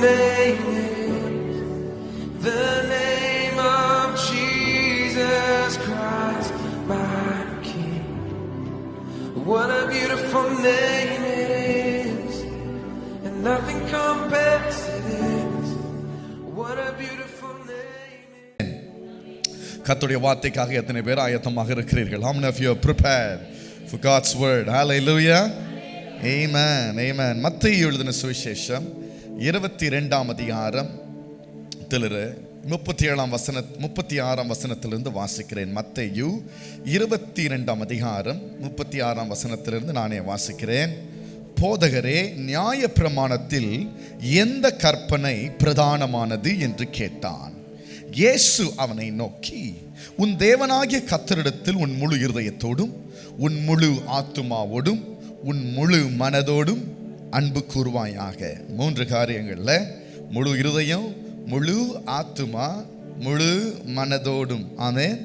name is the name of Jesus Christ, my King. What a beautiful name it is, and nothing compares to this. What a beautiful name it is. கர்த்தருடைய வார்த்தைக்காக எத்தனை பேர் ஆயத்தமாக இருக்கிறீர்கள்? How many of you are prepared for God's word? Hallelujah. Amen. Amen. மத்தேயு எழுதின சுவிசேஷம் 22ஆம் அதிகாரத்திலிருந்து 36ஆம் வசனத்திலிருந்து வாசிக்கிறேன். மத்தேயு 22ஆம் அதிகாரம் 36ஆம் வசனத்திலிருந்து நானே வாசிக்கிறேன். போதகரே, நியாயப்பிரமாணத்தில் எந்த கற்பனை பிரதானமானது என்று கேட்டான். இயேசு அவனை நோக்கி, உன் தேவனாகிய கர்த்தரிடத்தில் உன் முழு இருதயத்தோடும் உன் முழு ஆத்துமாவோடும் உன் முழு மனதோடும் அன்பு கூர்வாயாக. 3 காரியங்கள்ல முழு இருதயம், முழு ஆத்துமா, முழு மனதோடும் ஆமென்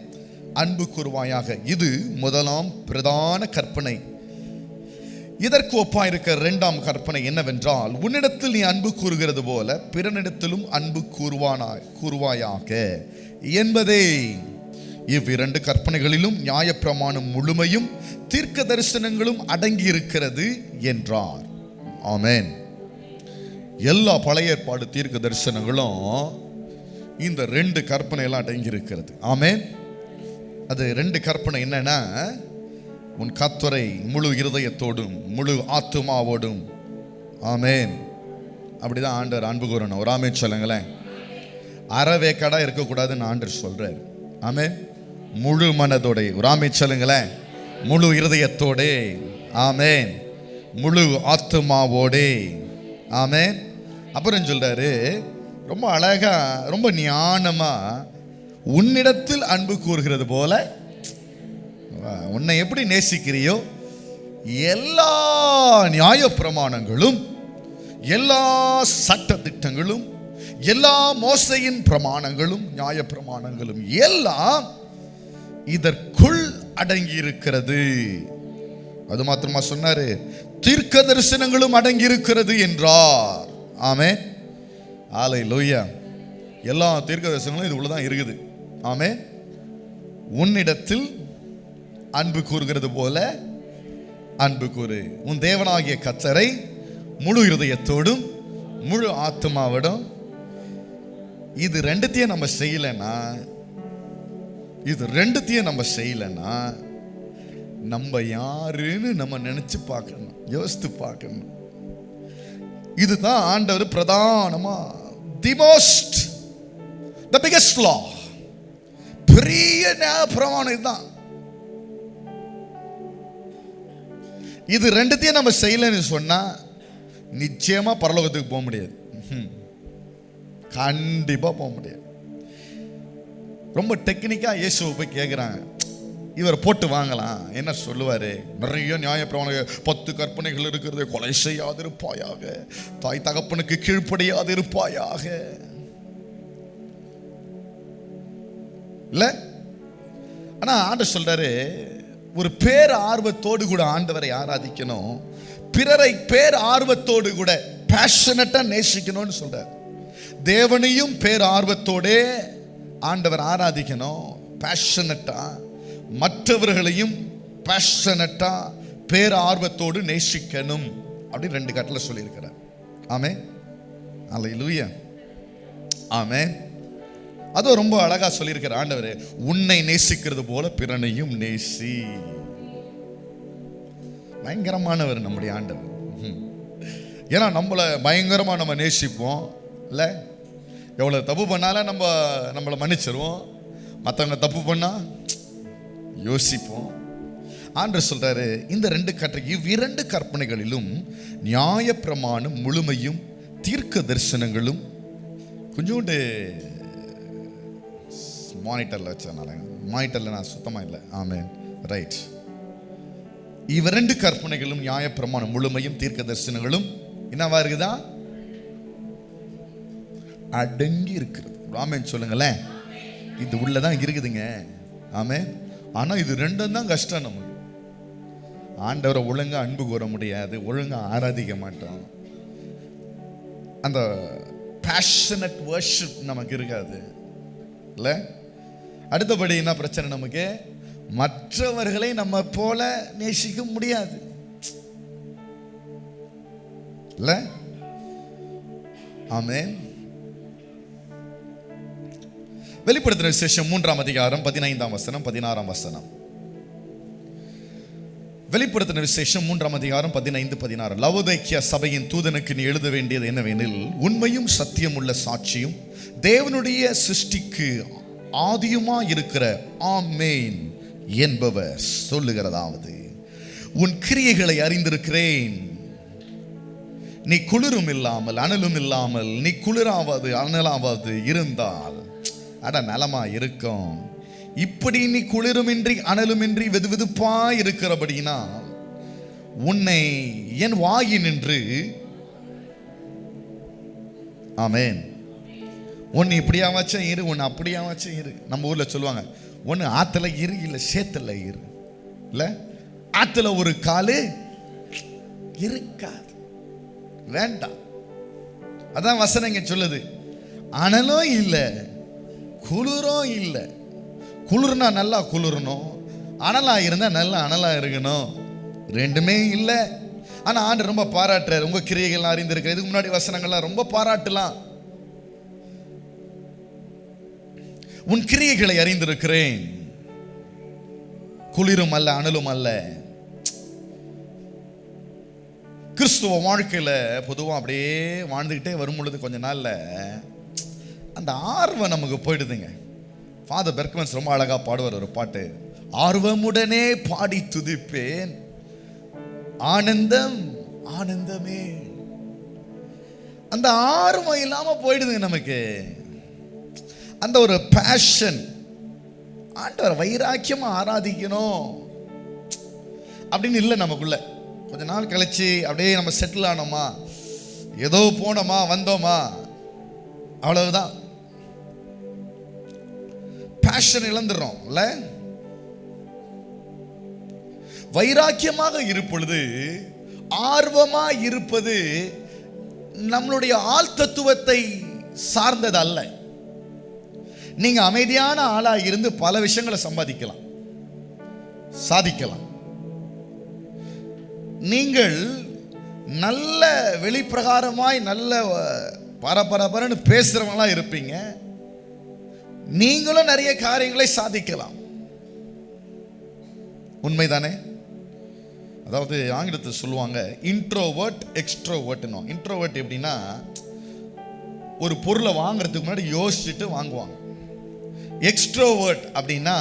அன்பு கூர்வாயாக. இது முதலாம் பிரதான கற்பனை. இதற்கு ஒப்பாயிருக்க 2ஆம் கற்பனை என்னவென்றால், உன்னிடத்தில் நீ அன்பு கூறுகிறது போல பிறனிடத்திலும் அன்பு கூர்வாயாக என்பதே. இவ்விரண்டு கற்பனைகளிலும் நியாயப்பிரமாணம் முழுமையும் தீர்க்க தரிசனங்களும் அடங்கி இருக்கிறது என்றார். ஆமென். எல்லா பழைய ஏற்பாடு தீர்க்க தரிசனங்களும் இந்த 2 கற்பனை எல்லாம் அடங்கி இருக்கிறது. ஆமென். அது 2 கற்பனை என்னன்னா, உன் கர்த்தரை முழு இருதயத்தோடும் முழு ஆத்துமாவோடும் ஆமென் அப்படிதான் ஆண்டவர் அன்பு கூறணும். ஒரு ஆமென் சொல்லுங்களேன். அறவேக்கடா இருக்கக்கூடாதுன்னு ஆண்டவர் சொல்றாரு. ஆமென். முழு மனதோட ஒரு ஆமென் சொல்லுங்களேன். முழு இருதயத்தோட ஆமென், முழு ஆத்துமாவோட ஆமென். அப்புறம் சொல்றாரு ரொம்ப அழகா, ரொம்ப ஞானமா, உன்னிடத்தில் அன்பு கூறுகிறது போல உன்னை எப்படி நேசிக்கிறியோ எல்லா நியாய பிரமாணங்களும் எல்லா சட்ட திட்டங்களும் எல்லா மோசையின் பிரமாணங்களும் நியாய பிரமாணங்களும் எல்லாம் இதற்குள் அடங்கி இருக்கிறது. அது மாத்திரமா சொன்னாரு, தீர்க்க தரிசனங்களும் அடங்கி இருக்கிறது என்றார். ஆமென். ஹல்லேலூயா. எல்லா தீர்க்க தரிசனங்களும் இது உள்ளதான் இருக்குது. ஆமென். உன்னிடத்தில் அன்பு கூறுகிறது போல அன்பு கூறு. உன் தேவனாகிய கர்த்தரை முழு இருதயத்தோடும் முழு ஆத்துமாவோடும். இது ரெண்டுத்தையும் நம்ம செய்யலைன்னா நம்ம யாருன்னு நம்ம நினைச்சு பார்க்கணும், யோசித்து பார்க்கணும். இதுதான் ஆண்டவர் பிரதானமா the biggest law, பெரிய பிரமாணம் இதுதான். இது ரெண்டுத்தையும் நம்ம செய்யலைன்னு சொன்னா நிச்சயமா பரலோகத்துக்கு போக முடியாது. கண்டிப்பா போக முடியாது. ரொம்ப டெக்னிக்கா இயேசுவை போய் கேட்குறாங்க, இவரை போட்டு வாங்கலாம், என்ன சொல்லுவாரு? நிறைய நியாயப்பிரமாண 10 கற்பனைகள் இருக்கிறது. கொலை செய்யாதிருப்பாயாக, தாய் தகப்பனுக்கு கீழ்ப்படியாதிருப்பாயாக. இல்ல, ஆனா ஆண்டவர் சொல்றாரு, ஒரு பேர் ஆர்வத்தோடு கூட ஆண்டவரை ஆராதிக்கணும், பிறரை பேர் ஆர்வத்தோடு கூட பேஷனட்டா நேசிக்கணும்னு சொல்றார். தேவனையும் பேர் ஆர்வத்தோடே ஆண்டவர் ஆராதிக்கணும், பேஷனட்டா. மற்றவர்களையும் பேஷனட்டா பேர் ஆர்வத்தோடு நேசிக்கணும் அப்படின்னு 2 கட்டளை சொல்லியிருக்கிறார். ஆமென். அல்லேலூயா. ஆமென். அது ரொம்ப அழகா சொல்லியிருக்கிற ஆண்டவர், உன்னை நேசிக்கிறது போல பிறனையும் நேசி. பயங்கரமானவர் நம்முடைய ஆண்டவர். ஏன்னா நம்மளை பயங்கரமா நம்ம நேசிப்போம் இல்ல. எவ்வளவு தப்பு பண்ணாலும் நம்மளை மன்னிச்சிருவோம், மற்றவங்க தப்பு பண்ணா யோசிப்போம். ஆண்டவர் சொல்றாரு, இந்த 2 கற்பனைகளிலும் நியாயப்பிரமாணம் முழுமையும் தீர்க்க தரிசனங்களும். கொஞ்சோண்டு மானிட்டர்ல வச்சனால, மானிட்டர்ல நான் சுத்தமா இல்லை. ஆமென். ரைட். 2 கற்பனைகளும் நியாயப்பிரமாணம் முழுமையும் தீர்க்க தரிசனங்களும் என்னவா இருக்குதா? அடங்கி இருக்கிறது. ஆமென் சொல்லுங்களேன். இது உள்ளதான் இருக்குதுங்க. ஆமென். ஆனா இது 2 தான் கஷ்டம் நமக்கு. ஆண்டவரை ஒழுங்கா அன்பு கூற முடியாது, ஒழுங்கா ஆராதிக்க மாட்டோம். அந்த பேஷனட் வர்ஷிப் நமக்கு இருக்காது இல்ல. அடுத்தபடி என்ன பிரச்சனை, நமக்கு மற்றவர்களை நம்ம போல நேசிக்க முடியாது இல்ல. ஆமென். வெளிப்படுத்தின விசேஷம் 3ஆம் அதிகாரம் 15ஆம் வசனம் 16ஆம் வசனம். வெளிப்படுத்தின விசேஷம் 3ஆம் அதிகாரம் 15, 16. லவோதிக்கேயா சபையின் தூதனுக்கு நீ எழுத வேண்டியது என்னவெனில், உண்மையும் சத்தியம் உள்ள சாட்சியும் தேவனுடைய சிருஷ்டிக்கு ஆதியுமா இருக்கிற ஆமென் என்பவர் சொல்லுகிறதாவது, உன் கிரியைகளை அறிந்திருக்கிறேன். நீ குளிரும் இல்லாமல் அனலும் இல்லாமல், நீ குளிராவது அனலாவது இருந்தால் அட நலமா இருக்கும். இப்படி நீ குளிருமின்றி அனலுமின்றி வெதுவெதுப்பா இருக்கிறபடினால் உன்னை என் வாயினின்று, ஆமென், ஒன்னு இப்படியாவாச்சும் இரு, ஒன்னு அப்படியாவாச்சும் இரு. நம்ம ஊர்ல சொல்லுவாங்க, ஒன்னு ஆத்துல இரு, இல்ல சேத்துல இரு. இல்ல, ஆத்துல ஒரு காலு இருக்காது, வேண்டாம். அதான் வசனம் இங்க சொல்லுது. அனலும் இல்லை குளிரும் இல்லை. குளிர்னா நல்லா குளிரணும், அனலா இருந்தா நல்லா அனலா இருக்கணும். ரெண்டுமே இல்லை. ஆனா ஆண்டு ரொம்ப பாராட்டுறாரு, உங்க கிரியைகள் அறிந்திருக்கிற. இதுக்கு முன்னாடி வசனங்கள்லாம் ரொம்ப பாராட்டலாம். உன் கிரியைகளை அறிந்திருக்கிறேன், குளிரும் அல்ல அனலும் அல்ல. கிறிஸ்துவ வாழ்க்கையில பொதுவாக அப்படியே வாழ்ந்துக்கிட்டே வரும் பொழுது கொஞ்ச நாள்ல அந்த ஆர்வம் நமக்கு போயிடுதுங்க. ஃபாதர் பெர்க்மன்ஸ் ரொம்ப அழகா பாடுவார் ஒரு பாட்டு, ஆர்வமுடனே பாடி துதிப்பேன் ஆனந்தம் ஆனந்தமே. அந்த ஆர்வம் இல்லாம போயிடுதுங்க நமக்கு. அந்த ஒரு பேஷன், ஆண்டவர் வைராக்கியமா ஆராதிக்கணும் அப்படின்னு இல்லை நமக்குள்ள. கொஞ்ச நாள் கழிச்சு அப்படியே நம்ம செட்டில் ஆனோமா, ஏதோ போனோமா வந்தோமா, அவ்வளவுதான். பேஷன் இழந்துடுறோம் இல்ல. வைராக்கியமாக இருப்பொழுது, ஆர்வமா இருப்பது நம்மளுடைய ஆள் தத்துவத்தை சார்ந்தது அல்ல. நீங்க அமைதியான ஆளா இருந்து பல விஷயங்களை சம்பாதிக்கலாம், சாதிக்கலாம். நீங்கள் நல்ல வெளிப்பிரகாரமாய் நல்ல பரபரன்னு பேசுறவங்களா இருப்பீங்க, நீங்களும் நிறைய காரியங்களை சாதிக்கலாம். உண்மைதானே? அதாவது ஆங்கிலத்தில் சொல்லுவாங்க இன்ட்ரோவர்ட் எக்ஸ்ட்ரோவர்ட். இன்ட்ரோவர்ட் எப்படின்னா, ஒரு பொருளை வாங்குறதுக்கு முன்னாடி யோசிச்சுட்டு வாங்குவாங்க. எக்ஸ்ட்ரோவர்ட் அப்படின்னா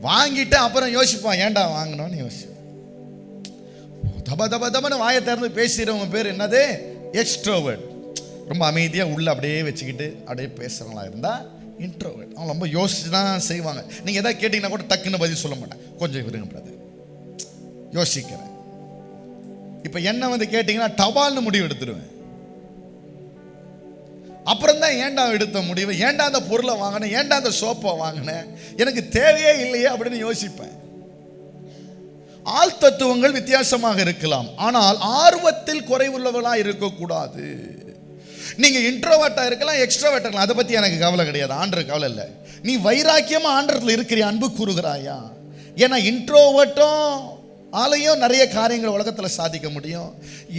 வாங்கிட்டு அப்புறம் யோசிப்பான், ஏன்டா வாங்கணும்னு யோசிப்பான். தப தப தபன்னு வாயை திறந்து பேசுகிறவங்க பேர் என்னது? எக்ஸ்ட்ரோவர்ட். ரொம்ப அமைதியாக உள்ள அப்படியே வச்சுக்கிட்டு அப்படியே பேசுகிறவங்களா இருந்தால் இன்ட்ரோவர்ட். அவங்க ரொம்ப யோசிச்சு தான் செய்வாங்க. நீங்கள் எதாவது கேட்டிங்கன்னா கூட டக்குன்னு பதில் சொல்ல மாட்டேன், கொஞ்சம் விருங்க பிரதர் யோசிக்கிறேன். இப்போ என்ன வந்து கேட்டிங்கன்னா டபால்னு முடிவு எடுத்துருவேன். அப்புறம் தான் ஏன்டா எடுத்த முடிவு, ஏன்டா அந்த பொருளை வாங்கினேன், ஏன்டா அந்த சோப்பை வாங்கினேன், எனக்கு தேவையே இல்லையே அப்படின்னு யோசிப்பேன். ஆள் தத்துவங்கள் வித்தியாசமாக இருக்கலாம், ஆனால் ஆர்வத்தில் குறைவுள்ளவர்களாக இருக்கக்கூடாது. நீங்க இன்ட்ரோவர்ட்டா இருக்கலாம், எக்ஸ்ட்ரோவர்ட்டா இருக்கலாம், அதை பத்தி எனக்கு கவலை கிடையாது. ஆண்டருக்கு கவலை இல்லை. நீ வைராக்கியமா ஆண்டத்துல இருக்கிற அன்பு கூறுகிறாயா? ஏன்னா இன்ட்ரோவர்ட்டும் ஆலையும் நிறைய காரியங்கள் உலகத்தில் சாதிக்க முடியும்.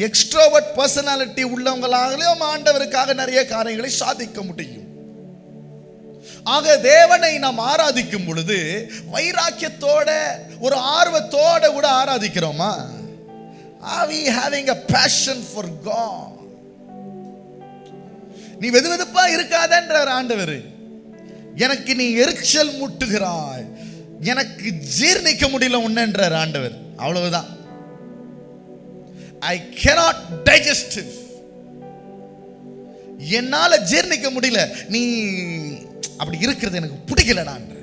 எக்ஸ்ட்ரோவர்ட் பர்சனாலிட்டி உள்ளவங்களாகலையும் ஆண்டவருக்காக நிறைய காரியங்களை சாதிக்க முடியும். ஆக தேவனை நாம் ஆராதிக்கும் பொழுது வைராக்கியத்தோட ஒரு ஆர்வத்தோட கூட ஆராதிக்கிறோமா? Are we having a passion for God? நீ வெதுவெதுப்பா இருக்காதன்றார் ஆண்டவர். எனக்கு நீ எரிச்சல் மூட்டுகிறாய், எனக்கு ஜீர்ணிக்க முடியல உன்னன்றார் ஆண்டவர். அவ்வளவுதான். I cannot digest it. என்னால ஜீர்ணிக்க முடியல, நீ அப்படி இருக்கிறது எனக்கு பிடிக்கலடான்ற.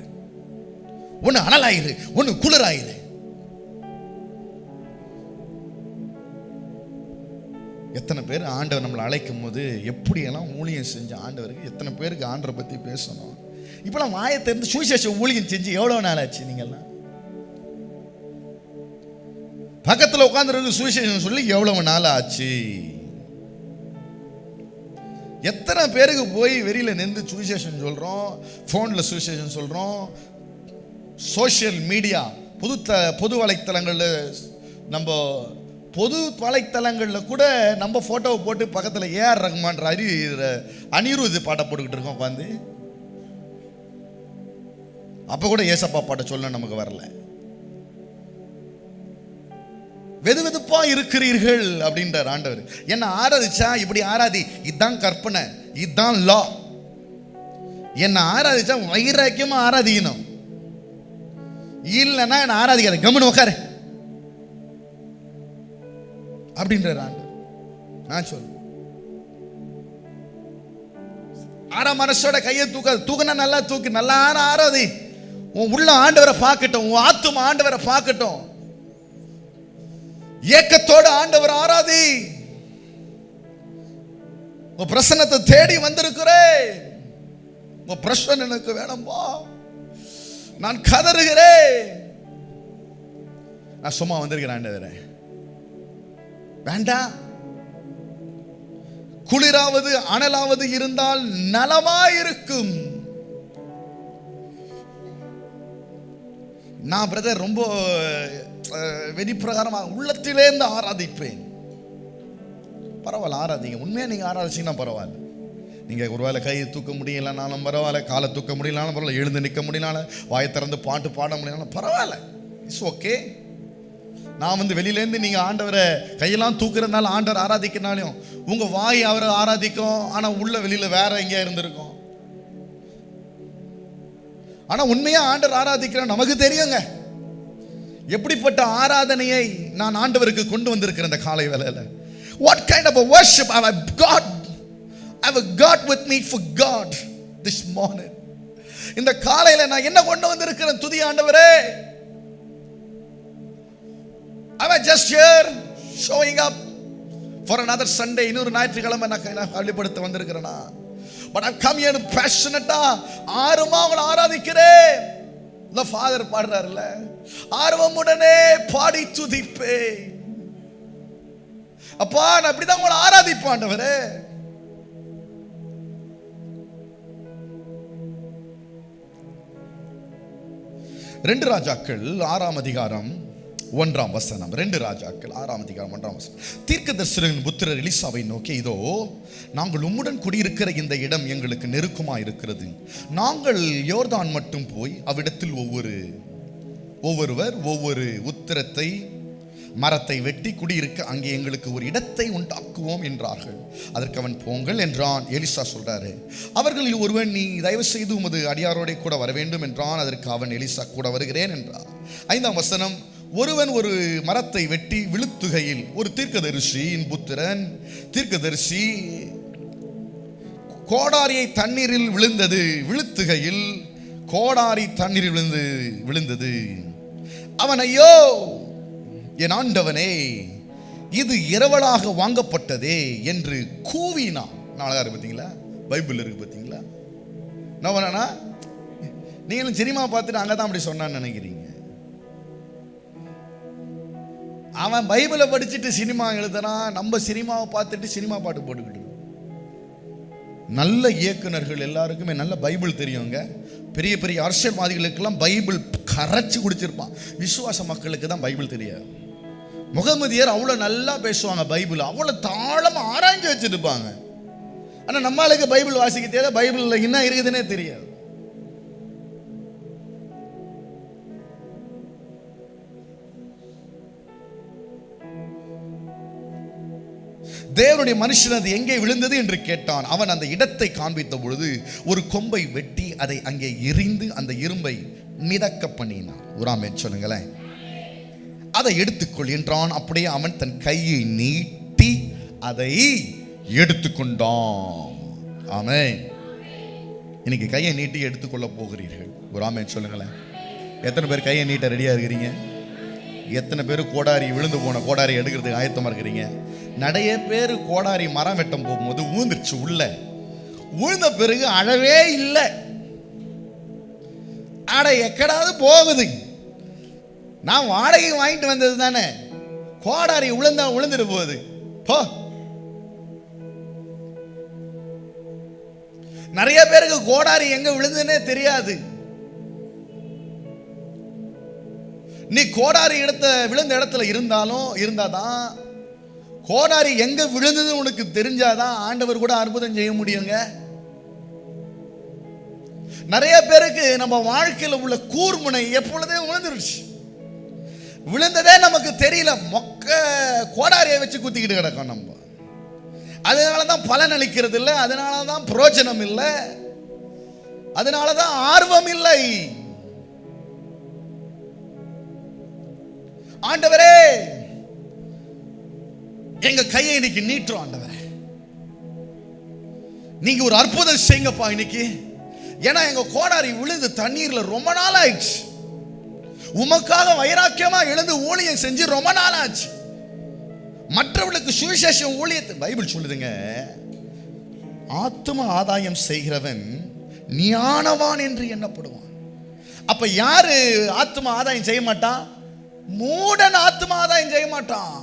ஒன்னு அனலாயிரு, ஒன்னு குளிராயிரு. எத்தனை பேர் ஆண்டவர் நம்மளை அழைக்கும் போது எப்படியெல்லாம் ஊழியம் செஞ்ச ஆண்டவருக்கு, எத்தனை பேருக்கு ஆண்டரை பற்றி பேசணும். இப்பெல்லாம் வாயை திறந்து சுவிசேஷம் ஊழியம் செஞ்சு எவ்வளோ நாள் ஆச்சு? நீங்கள்லாம் பக்கத்தில் உட்காந்துருந்து சுவிசேஷம் சொல்லி எவ்வளவு நாள் ஆச்சு? எத்தனை பேருக்கு போய் வெளியில நின்று சுவிசேஷன் சொல்றோம், போன்ல சுவிசேஷன் சொல்றோம், சோசியல் மீடியா பொது வலைத்தளங்கள்ல, நம்ம பொது வலைத்தளங்கள்ல கூட நம்ம போட்டோவை போட்டு பக்கத்தில் ஏஆர் ரஹ்மான் அனிருத் பாட்டை போட்டுக்கிட்டு இருக்கோம் உட்காந்து. அப்ப கூட ஏசப்பா பாட்டை சொல்ல நமக்கு வரல. வெது வெதுப்பா இருக்கிறீர்கள் அப்படின்றார் ஆண்டவர். என்ன ஆராதிச்சா இப்படி ஆராதி, இதுதான் கற்பனை, இதுதான் லா. என்ன ஆராதிச்சா வைராக்கியமா ஆராதிக்கணும், இல்லைன்னா என்ன ஆராதிக்காத, கம்முன்னு உட்காரு அப்படின்றார் ஆண்டவர். நான் சொல்ல மனசோட கையை தூக்குனா நல்லா தூக்கு, நல்லா ஆராதி. உன் உள்ள ஆண்டவரை பார்க்கட்டும், உன் ஆத்தும ஆண்டவரை பார்க்கட்டும். ஏக்கத்தோடு ஆண்டவர் ஆராதி. உன் பிரசன்னத்தை தேடி வந்திருக்கிறேன், உன் பிரசன்னம் எனக்கு வேணும்பா, நான் கதறுகிறேன். நான் சும்மா வந்திருக்கிறேன் ஆண்டவரே, வேண்டாம், குளிராவது அனலாவது இருந்தால் நலமாயிருக்கும். நான் பிரதர் ரொம்ப வெளிப்பிரகாரமாக உள்ளத்திலேருந்து ஆராதிப்பேன். பரவாயில்ல, ஆராதிங்க. உண்மையாக நீங்கள் ஆராதிச்சிங்கன்னா பரவாயில்ல. நீங்கள் ஒருவேளை கையை தூக்க முடியலனாலும் பரவாயில்ல, காலை தூக்க முடியலனாலும் பரவாயில்ல, எழுந்து நிற்க முடியலனாலும், வாயை திறந்து பாட்டு பாட முடியலனாலும் பரவாயில்ல, இட்ஸ் ஓகே. நான் வெளியிலேருந்து நீங்கள் ஆண்டவரை கையெல்லாம் தூக்குறதுனால ஆண்டவர் ஆராதிக்கிறனாலையும் உங்கள் வாய் அவரை ஆராதிக்கும், ஆனால் உள்ள வெளியில் வேற எங்கேயா இருந்திருக்கும். ஆனால் உண்மையாக ஆண்டவர் ஆராதிக்கிறோம் நமக்கு தெரியுங்க. எப்படிப்பட்ட ஆராதனையை நான் ஆண்டவருக்கு கொண்டு வந்திருக்கிறேன் இந்த காலை வேளையில. What kind of a worship have I got with me for God this morning? இந்த காலையில நான் என்ன கொண்டு வந்திருக்கிறேன்? துதி ஆண்டவரே. Am I just here showing up for another Sunday? இன்னொரு ஞாயிற்றுக்கிழமை நான் வெளிப்படுத்த வந்திருக்கிறேனா? But I've come here passionate-ஆ ஆர்வமா அவங்களை ஆராதிக்கிறேன். The Father பாடுறாருல்ல, ஆர்வமுடனே பாடி துதிப்பே. அப்பா நான் அப்படிதான் உங்களை ஆராதிப்பேன் ஆண்டவரே. ரெண்டு ராஜாக்கள் 6ஆம் அதிகாரம் 1ஆம் வசனம். 2 ராஜாக்கள் 6ஆம் அதிகாரம் 1ஆம் வசனம். தீர்க்கதரிசியின் புத்திரர் எலிசாவை நோக்கி, இதோ நாங்கள் உம்முடன் குடியிருக்கிற இந்த இடம் எங்களுக்கு நெருக்கமாக இருக்கிறது. நாங்கள் யோர்தான் மட்டும் போய் அவ்விடத்தில் ஒவ்வொருவர் ஒவ்வொரு உத்திரத்தை மரத்தை வெட்டி குடியிருக்க அங்கே எங்களுக்கு ஒரு இடத்தை உண்டாக்குவோம் என்றார்கள். அதற்கு அவன், போங்கள் என்றான். எலிசா சொல்றாரு, அவர்களில் ஒருவன், நீ தயவு செய்து உமது அடியாரோட கூட வர வேண்டும் என்றான். அதற்கு அவன், எலிசா கூட வருகிறேன் என்றார். 5ஆம் வசனம். ஒருவன் ஒரு மரத்தை வெட்டி விழுத்துகையில் ஒரு தீர்க்கதரிசியின் புத்திரன் தீர்க்கதரிசி கோடாரியை தண்ணீரில் விழுந்தது. விழுத்துகையில் கோடாரி தண்ணீரில் விழுந்தது. அவன், ஐயோ என் ஆண்டவனே, இது இரவலாக வாங்கப்பட்டதே என்று கூவினான். நாளாக பார்த்தீங்களா, பைபிள் இருக்கு பார்த்தீங்களா. நான் நீங்களும் சினிமா பார்த்துட்டு அங்கே தான் அப்படி சொன்னான்னு நினைக்கிறீங்க. அவன் பைபிளை படிச்சுட்டு சினிமா எழுதுறான், நம்ம சினிமாவை பார்த்துட்டு சினிமா பாட்டு போட்டுக்கிட்டு. நல்ல இயக்குனர்கள் எல்லாருக்குமே நல்ல பைபிள் தெரியுங்க. பெரிய பெரிய அரசியல்வாதிகளுக்கெல்லாம் பைபிள் கரைச்சி குடிச்சிருப்பான். விசுவாச மக்களுக்கு தான் பைபிள் தெரியாது. முகமதியர் அவ்வளோ நல்லா பேசுவாங்க, பைபிள் அவ்வளோ தாளமாக ஆராய்ஞ்சு வச்சுருப்பாங்க. ஆனால் நம்மளுக்கு பைபிள் வாசிக்க தெரியாத, பைபிளில் என்ன இருக்குதுன்னே தெரியாது. தேவனுடைய மனுஷன் அது எங்கே விழுந்தது என்று கேட்டான். அவன் அந்த இடத்தை காண்பித்த பொழுது ஒரு கொம்பை வெட்டி அதை அங்கே எரிந்து அந்த இரும்பை மிதக்க பண்ணினான். உராமேன் சொல்லுங்களேன். அதை எடுத்துக்கொள் என்றான். அப்படியே அவன் தன் கையை நீட்டி அதை எடுத்துக்கொண்டான். ஆமென். இன்னைக்கு கையை நீட்டி எடுத்துக்கொள்ள போகிறீர்கள். உராமேன் சொல்லுங்களேன். எத்தனை பேர் கையை நீட்ட ரெடியா இருக்கிறீங்க? எத்தனை பேர் கோடாரி விழுந்து போன கோடாரி எடுக்கிறதுக்கு ஆயத்தமா இருக்கிறீங்க? நிறைய பேர் கோடாரி மரம் வெட்டம் போகும்போது ஊந்துருச்சு. உள்ள ஊழ்ந்த பிறகு அழவே இல்லை. அட எக்கடாவது போகுது, நான் வாடகை வாங்கிட்டு வந்தது தானே, கோடாரி விழுந்துட்டு போகுது போ. நிறைய பேருக்கு கோடாரி எங்க விழுந்துன்னே தெரியாது. நீ கோடாரி விழுந்த இடத்துல இருந்தாதான் கோடாரி எங்க விழுந்தது உனக்கு தெரிஞ்சாதான் ஆண்டவர் கூட அற்புதம் செய்ய முடியுங்க. நிறைய பேருக்கு நம்ம வாழ்க்கையில் உள்ள கூர்முனை எப்பொழுதே விழுந்துருச்சு. விழுந்ததே நமக்கு தெரியல. மொக்க கோடாரியை வச்சு குத்திக்கிட்டு கிடக்கும் நம்ம. அதனாலதான் பலன் அளிக்கிறது இல்லை, அதனாலதான் பிரயோஜனம் இல்லை, அதனாலதான் ஆர்வம் இல்லை. ஆண்டவரே எங்க கையை இன்னைக்கு நீட்டுறோம். ஆண்டவரே நீங்க ஒரு அற்புதம் செய்யுங்கப்பா இன்னைக்கு. ஏன்னா எங்க கோடாரி விழுந்து தண்ணீர்ல ரொம்ப நாள் ஆயிடுச்சு. உமக்காக வைராக்கியமா எழுந்து ஊழியம் செஞ்சு ரொம்ப நாள் ஆச்சு. மற்றவர்களுக்கு சுவிசேஷம் ஊழியத்தை பைபிள் சொல்லுதுங்க, ஆத்தும ஆதாயம் செய்கிறவன் ஞானவான் என்று எண்ணப்படுவான். அப்ப யாரு ஆத்தும ஆதாயம் செய்ய மாட்டான்? மூடன் ஆத்தும ஆதாயம் செய்ய மாட்டான்.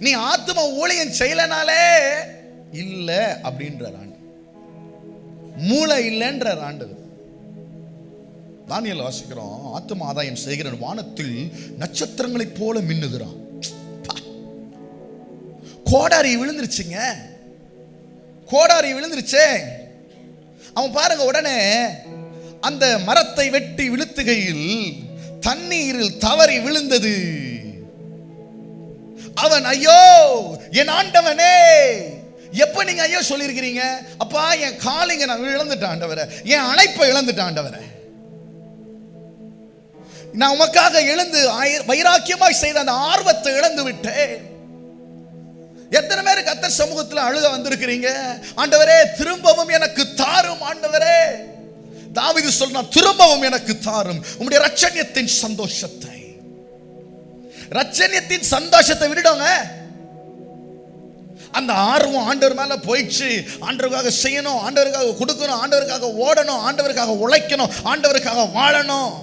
நீ ஆத்தும ஊழியம் செய்யலனாலே இல்ல அப்படின்றார் ஆண்டு. மூளை இல்லைன்றார் ஆண்டவர். தானியேல் வாசிக்கிறோம், ஆத்தும ஆதாயம் செய்கிற வானத்தில் நட்சத்திரங்களைப் போல மின்னுகிறான். கோடாரி விழுந்துருச்சுங்க, கோடாரி விழுந்துருச்சே. அவன் பாருங்க, உடனே அந்த மரத்தை வெட்டி விழுத்துகையில் தண்ணீரில் தவறி விழுந்தது. அவன் ஐயோ என் ஆண்டவனே, எப்ப நீங்க ஐயோ சொல்லியிருக்கிறீங்க? அப்பா என் காலிங்க நான் இழந்துட்டேன் ஆண்டவரே, என் அழைப்பை இழந்துட்டேன் ஆண்டவரே, நான் உமக்காக எழுந்து வைராக்கியமாய் செய்த அந்த ஆர்வத்தை இழந்து விட்டேன். எத்தனை பேருக்கு கர்த்தர் சமூகத்தில் அழுக வந்திருக்கிறீங்க? ஆண்டவரே திரும்பவும் எனக்கு தாரும் ஆண்டவரே. தாவீது சொல்றான், திரும்பவும் எனக்கு தாரும் உம்முடைய ரட்சணியத்தின் சந்தோஷத்தை. ரட்சணியத்தின் சந்தோஷத்தை விடுங்க. அந்த ஆர்வம் ஆண்டவர் மேல போயிடுச்சு. ஆண்டவருக்காக செய்யணும், ஆண்டவருக்காக கொடுக்கணும், ஆண்டவருக்காக ஓடணும், ஆண்டவருக்காக உழைக்கணும், ஆண்டவருக்காக வாழணும்.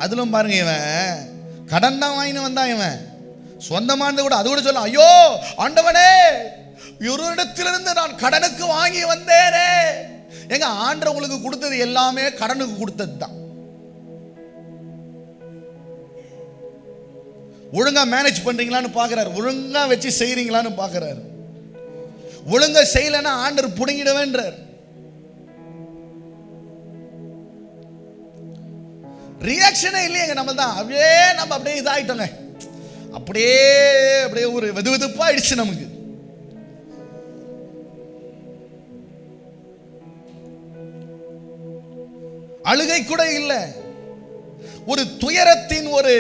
அதிலும் பாருங்க, இவன் கடன் தான் வாங்கின்னு வந்தான். இவன் சொந்தமானது கூட அது கூட சொல்ல, ஐயோ ஆண்டவனே இவரிடத்திலிருந்து நான் கடனுக்கு வாங்கி வந்தேனே. எங்க ஆண்டவர் உங்களுக்கு கொடுத்தது எல்லாமே கடனுக்கு கொடுத்தது தான். ஒழுங்கா மேனேஜ் பண்றீங்களான்னு பாக்குறாரு, ஒழுங்கா வச்சு செய்றீங்களான்னு பாக்குறாரு. ஒழுங்கா செய்யலன்னா ஆண்டவர் புடுங்கிடுவேன்றார். ரியாக்ஷனே இல்லையங்க. நம்ம தான் அப்படியே இதாயிட்டோங்க. அப்படியே ஒரு வெதுவெதுப்பா ஆயிடுச்சு நமக்கு. அழுகை கூட இல்லை, ஒரு துயரத்தின் ஒரு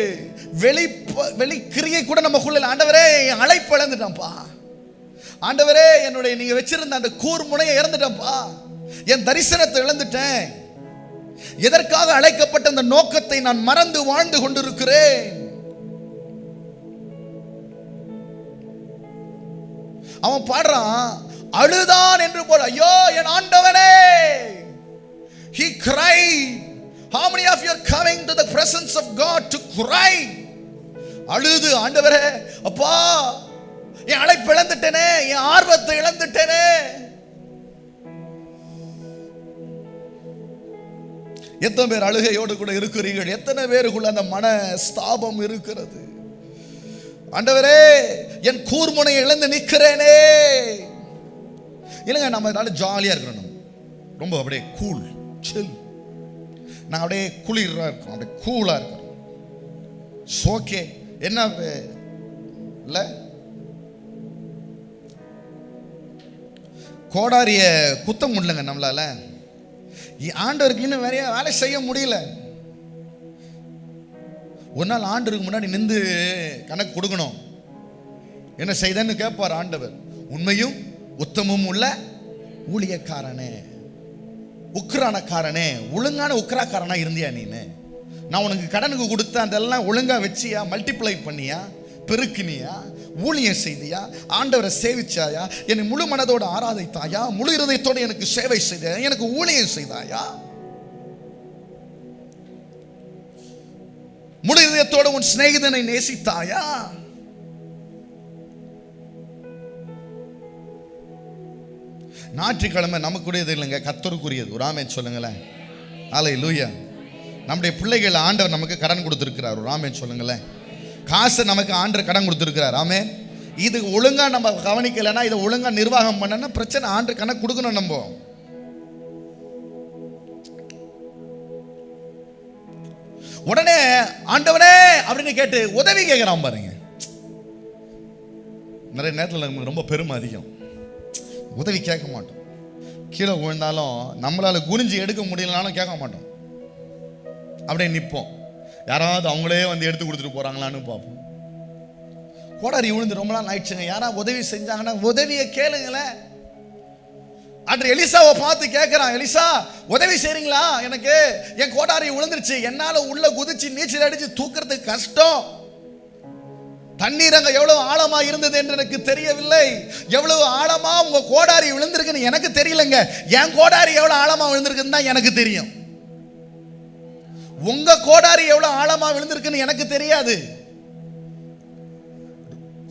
வெளிக்கிரியை கூட நமக்குள்ள. ஆண்டவரே என் அழைப்பு இழந்துட்டேன்ப்பா, ஆண்டவரே என்னுடைய நீங்க வச்சிருந்த அந்த கூர்முனையை இழந்துட்டேன்ப்பா, என் தரிசனத்தை இழந்துட்டேன், எதற்காக அழைக்கப்பட்ட அந்த நோக்கத்தை நான் மறந்து வாழ்ந்து கொண்டிருக்கிறேன். அவன் பாடுறான், அழுதான் என்று போல, ஐயோ என் ஆண்டவனே. He cried. How many of you are coming to the presence of God to cry? அழுது, ஆண்டவரே அப்பா என் அழைப்பு இழந்துட்டேனே, என் ஆர்வத்தை இழந்துட்டேனே. எத்தனை பேர் அழுகையோடு கூட இருக்கிறீர்கள்? எத்தனை பேருக்குள்ள அந்த மன ஸ்தாபம் இருக்கிறது? ஆண்டவரே என் கூர்முனையை இழந்து நிற்கிறேனே. இல்லைங்க, நம்ம இதனால ஜாலியா இருக்கணும், ரொம்ப அப்படியே கூல் சில், நாங்கள் அப்படியே குளிரா இருக்கோம், அப்படியே கூலா இருக்கோம். ஓகே, என்ன இல்ல கோடாரிய குத்த முடியலங்க நம்மளால. ஆண்டவருக்கு இன்னும் வேற வேலை செய்ய முடியல. ஒரு நாள் ஆண்டவருக்கு முன்னாடி நின்று கணக்கு கொடுக்கணும். என்ன செய்தன்னு கேட்பார் ஆண்டவர். உண்மையும் உத்தமும் உள்ள ஊழியக்காரனே, உக்ரானக்காரனே, ஒழுங்கான உக்ராக்காரனா இருந்தியா நீனு? நான் உனக்கு கடனுக்கு கொடுத்த அதெல்லாம் ஒழுங்கா வச்சியா? மல்டிப்ளை பண்ணியா? பெருக்கினியா? ஊழியம் செய்தியா? ஆண்டவரை சேவிச்சாயா? என்னை முழு மனதோடு ஆராதித்தாயா? முழு இருதயத்தோடு எனக்கு சேவை செய்தாயா? எனக்கு ஊழியம் செய்தாயா? முழு இதயத்தோடு உன் சிநேகிதனை நேசித்தாயா? ஞாயிற்றுக்கிழமை நமக்குரியது இல்லைங்க, கர்த்தருக்குரியது. ஒரு ஆமென் சொல்லுங்களேன். ஹல்லேலூயா. நம்முடைய பிள்ளைகள் ஆண்டவர் நமக்கு கடன் கொடுத்துருக்கிறார். ஒரு ஆமென் சொல்லுங்களேன். காசு நமக்கு ஆண்டவர் கடன் கொடுத்துருக்கிறார். ஆமென். இது ஒழுங்கா நம்ம கவனிக்கலைன்னா, இதை ஒழுங்கா நிர்வாகம் பண்ணனா பிரச்சனை. ஆண்டவர் கணக்கு கொடுக்கணும். நம்ம உடனே ஆண்டவனே அப்படின்னு கேட்டு உதவி கேட்கிறான் பாருங்க. நிறைய நேரத்தில் நமக்கு ரொம்ப பெருமை அதிகம், உதவி கேட்க மாட்டோம். கீழே விழுந்தாலும் நம்மளால குனிஞ்சு எடுக்க முடியலனாலும் கேட்க மாட்டோம், அப்படியே நிற்போம். யாராவது அவங்களே வந்து எடுத்து கொடுத்துட்டு போறாங்களான்னு பார்ப்போம். கோடாரி விழுந்து ரொம்ப நாள் ஆயிடுச்சுங்க, யாராவது உதவி செஞ்சாங்கன்னா உதவியை கேளுங்களேன். அன்று எலிசாவை பார்த்து கேட்கிறான், எலிசா உதவி செய்றீங்களா? எனக்கு என் கோடாரி விழுந்துருச்சு, என்னால உள்ள குதிச்சு நீச்சல் அடிச்சு தூக்குறதுக்கு கஷ்டம். தண்ணீர் அங்க எவ்வளவு ஆழமா இருந்தது என்று எனக்கு தெரியவில்லை. எவ்வளவு ஆழமா உங்க கோடாரி விழுந்திருக்குன்னு எனக்கு தெரியலங்க. என் கோடாரி எவ்வளவு ஆழமா விழுந்திருக்குன்னு தான் எனக்கு தெரியும். உங்க கோடாரி எவ்வளவு ஆழமா விழுந்திருக்குன்னு எனக்கு தெரியாது.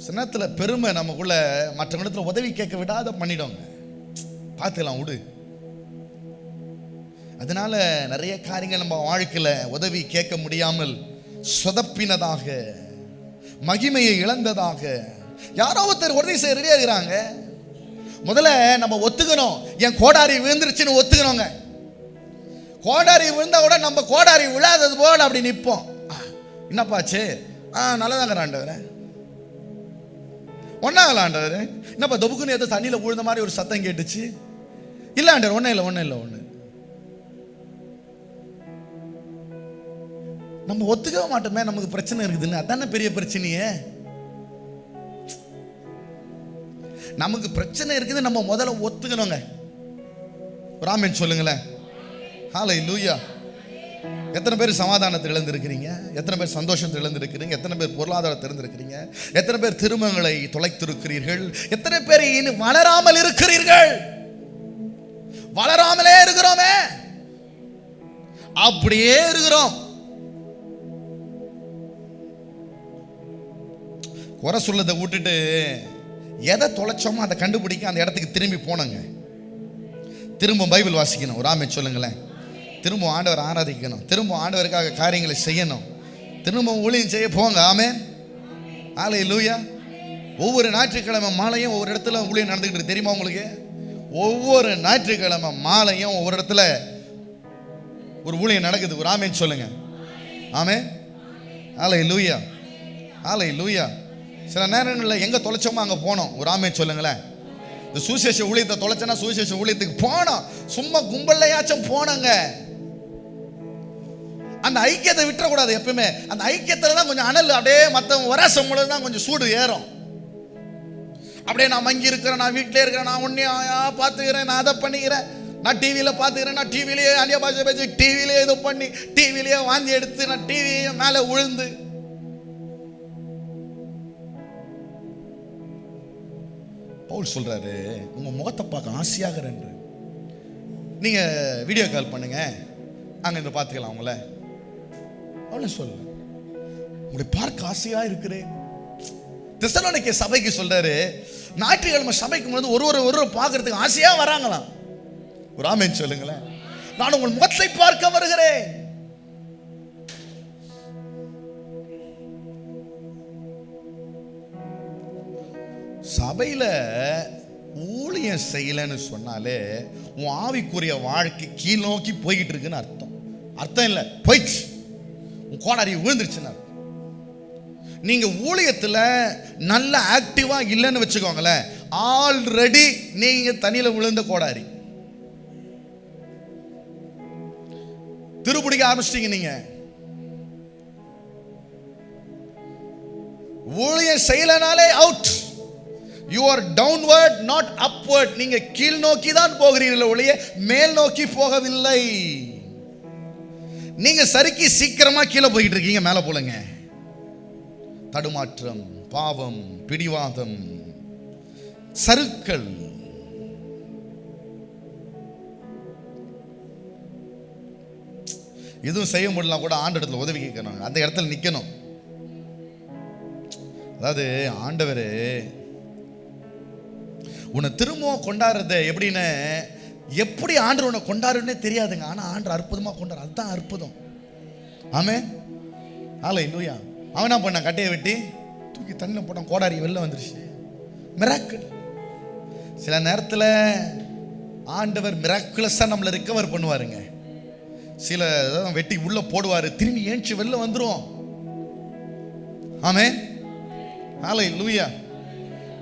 சின்னத்துல பெருமை நமக்குள்ள மற்றவங்களிடத்துல உதவி கேட்க விடாத பண்ணிடுவாங்க. பார்த்துக்கலாம் விடு. அதனால நிறைய காரியங்கள் நம்ம வாழ்க்கையில உதவி கேட்க முடியாமல் சொதப்பினதாக, மகிமையை இழந்ததாக. யாரோ ஒருத்தர் உதவி செய்ய ரெடியா இருக்கிறாங்க. முதல்ல நம்ம ஒத்துக்கணும், என் கோடாரி விழுந்துருச்சுன்னு ஒத்துக்கணுங்க. கோடாரி விழுந்தா கூட நம்ம கோடாரி விழாதது போல அப்படி நிற்போம். என்னப்பாச்சு? நல்லதாங்க ஆண்டவரே. ஒன்னாங்கல ஆண்டவர், என்னப்பா தொபுக்குன்னு ஏதோ தண்ணியில் விழுந்த மாதிரி ஒரு சத்தம் கேட்டுச்சு. இல்லை ஆண்டவர், ஒன்றும் இல்லை. நம்ம ஒத்துக்க மாட்டோமே, நமக்கு பிரச்சனை இருக்குதுன்னு. அதானே பெரிய பிரச்சனையே. நமக்கு பிரச்சனை இருக்குது, நம்ம முதல்ல ஒத்துக்கணுங்க. ராமன் சொல்லுங்களேன். ஹல்லேலூயா. எத்தனை பேர் சமாதானத்தை இழந்திருக்கிறீங்க? எத்தனை பேர் சந்தோஷத்தை இழந்திருக்கிறீங்க? எத்தனை பேர் பொருளாதாரத்தை இழந்திருக்கிறீங்க? எத்தனை பேர் திருமணங்களை தொலைத்திருக்கிறீர்கள்? எத்தனை பேர் இன்னும் வளராமல் இருக்கிறீர்கள்? வளராமலே இருக்கிறோமே, அப்படியே இருக்கிறோம். குறை சொல்லதை விட்டுட்டு எதை தொலைச்சோமோ அதை கண்டுபிடிக்க அந்த இடத்துக்கு திரும்பி போனங்க. திரும்ப பைபிள் வாசிக்கணும். ஒரு ஆமென் சொல்லுங்களேன். திரும்ப ஆண்டவர் ஆராதிக்கணும், திரும்ப ஆண்டவருக்காக காரியங்களை செய்யணும், திரும்ப ஊழியம் செய்ய போங்க. ஆமென். ஹல்லேலூயா. ஒவ்வொரு ஞாயிற்றுக்கிழமை மாலையும் ஒவ்வொரு இடத்துல ஊழியம் நடந்துக்கிட்டு இருக்கு, தெரியுமா உங்களுக்கு? ஒவ்வொரு ஞாயிற்றுக்கிழமை மாலையும் ஒவ்வொரு இடத்துல ஒரு ஊழியம் நடக்குது. ஒரு ஆமென் சொல்லுங்க. ஆமென். ஹல்லேலூயா. ஹல்லேலூயா. சில நேரங்களில் எங்கே தொலைச்சோமோ அங்கே போனோம். ஒரு ஆமென் சொல்லுங்களேன். இந்த சுவிசேஷ ஊழியத்தை தொலைச்சனா சுவிசேஷ ஊழியத்துக்கு போனோம். சும்மா கும்பல்லையாச்சும் போனங்க. அந்த ஐக்கியத்தை விட்டுறக்கூடாது எப்பவுமே. அந்த ஐக்கியத்தில் தான் கொஞ்சம் அனல், அப்படியே மற்றவங்க வராசம் பொழுது தான் கொஞ்சம் சூடு ஏறும். அப்படியே நான் மங்கி இருக்கிறேன், நான் வீட்டிலே இருக்கிறேன், நான் ஒன்றையும் பார்த்துக்கிறேன், நான் அதை பண்ணிக்கிறேன், நான் டிவியில் பார்த்துக்கிறேன், நான் டிவிலேயே அந்நிய பாஷை பேசி டிவிலேயே இது பண்ணி டிவிலேயே வாந்தி எடுத்து நான் டிவியை மேலே விழுந்து. பவுல் சொல்றாரு, உங்க முகத்தை பார்க்க ஆசையாக என்று நீங்க வீடியோ கால் பண்ணுங்க, அங்க இருந்து பார்த்துக்கலாம் உங்களை. அவளை சொல்ல உங்களை பார்க்க ஆசையா இருக்கிறேன். தெசலோனிக்கே சபைக்கு சொல்றாரு, ஞாயிற்றுக்கிழமை சபைக்கு போது ஒரு பார்க்கறதுக்கு ஆசையா வராங்களாம். ஒரு ஆமென் சொல்லுங்களேன். நான் உங்கள் முகத்தை பார்க்க வருகிறேன். சபையில ஊழியம் செய்யலன்னு சொன்னாலே உன் ஆவிக்குரிய வாழ்க்கை கீழ் நோக்கி போய்கிட்டு இருக்குன்னு அர்த்தம். அர்த்தம் இல்லை, போயிடுச்சு, உன் கோடாரி விழுந்துருச்சுன்னு. நீங்க ஊழியத்துல நல்ல ஆக்டிவா இல்லைன்னு வச்சுக்கோங்களேன், ஆல்ரெடி நீங்க தண்ணியில விழுந்த கோடாரி. திருப்பிடிக்க ஆரம்பிச்சிட்டீங்க. நீங்க ஊழியம் செய்யலனாலே out. You are downward, not upward. நீங்க கீழ் நோக்கி தான் போகிறீர்கள் ஒழிய மேல் நோக்கி போகவில்லை. நீங்க சறுக்கி சீக்கிரமா கீழே போயிட்டு இருக்கீங்க, மேலே போலங்க. தடுமாற்றம், பாவம், பிடிவாதம், சறுக்கல். எதுவும் செய்ய முடியலாம் கூட ஆண்டவரிடத்துல உதவி கேட்கணும், அந்த இடத்துல நிக்கணும். அதாவது ஆண்டவர் உன்னை திரும்பவும் கொண்டாடுறது எப்படின்னு, எப்படி ஆண்டவர் உன்னை கொண்டாடுன்னே தெரியாதுங்க. ஆனால் ஆண்டவர் அற்புதமாக கொண்டாடு, அதுதான் அற்புதம். ஆமென். ஹல்லேலூயா. அவன் என்ன பண்ணான்? கட்டையை வெட்டி தூக்கி தண்ணியில் போட்டான், கோடாரி வெளில வந்துருச்சு. மிராக்கிள். சில நேரத்தில் ஆண்டவர் மிராக்குலஸாக நம்மளை ரிக்கவர் பண்ணுவாருங்க. சில வெட்டி உள்ள போடுவார், திரும்பி ஏஞ்சி வெளில வந்துடும். ஆமென். ஹல்லேலூயா.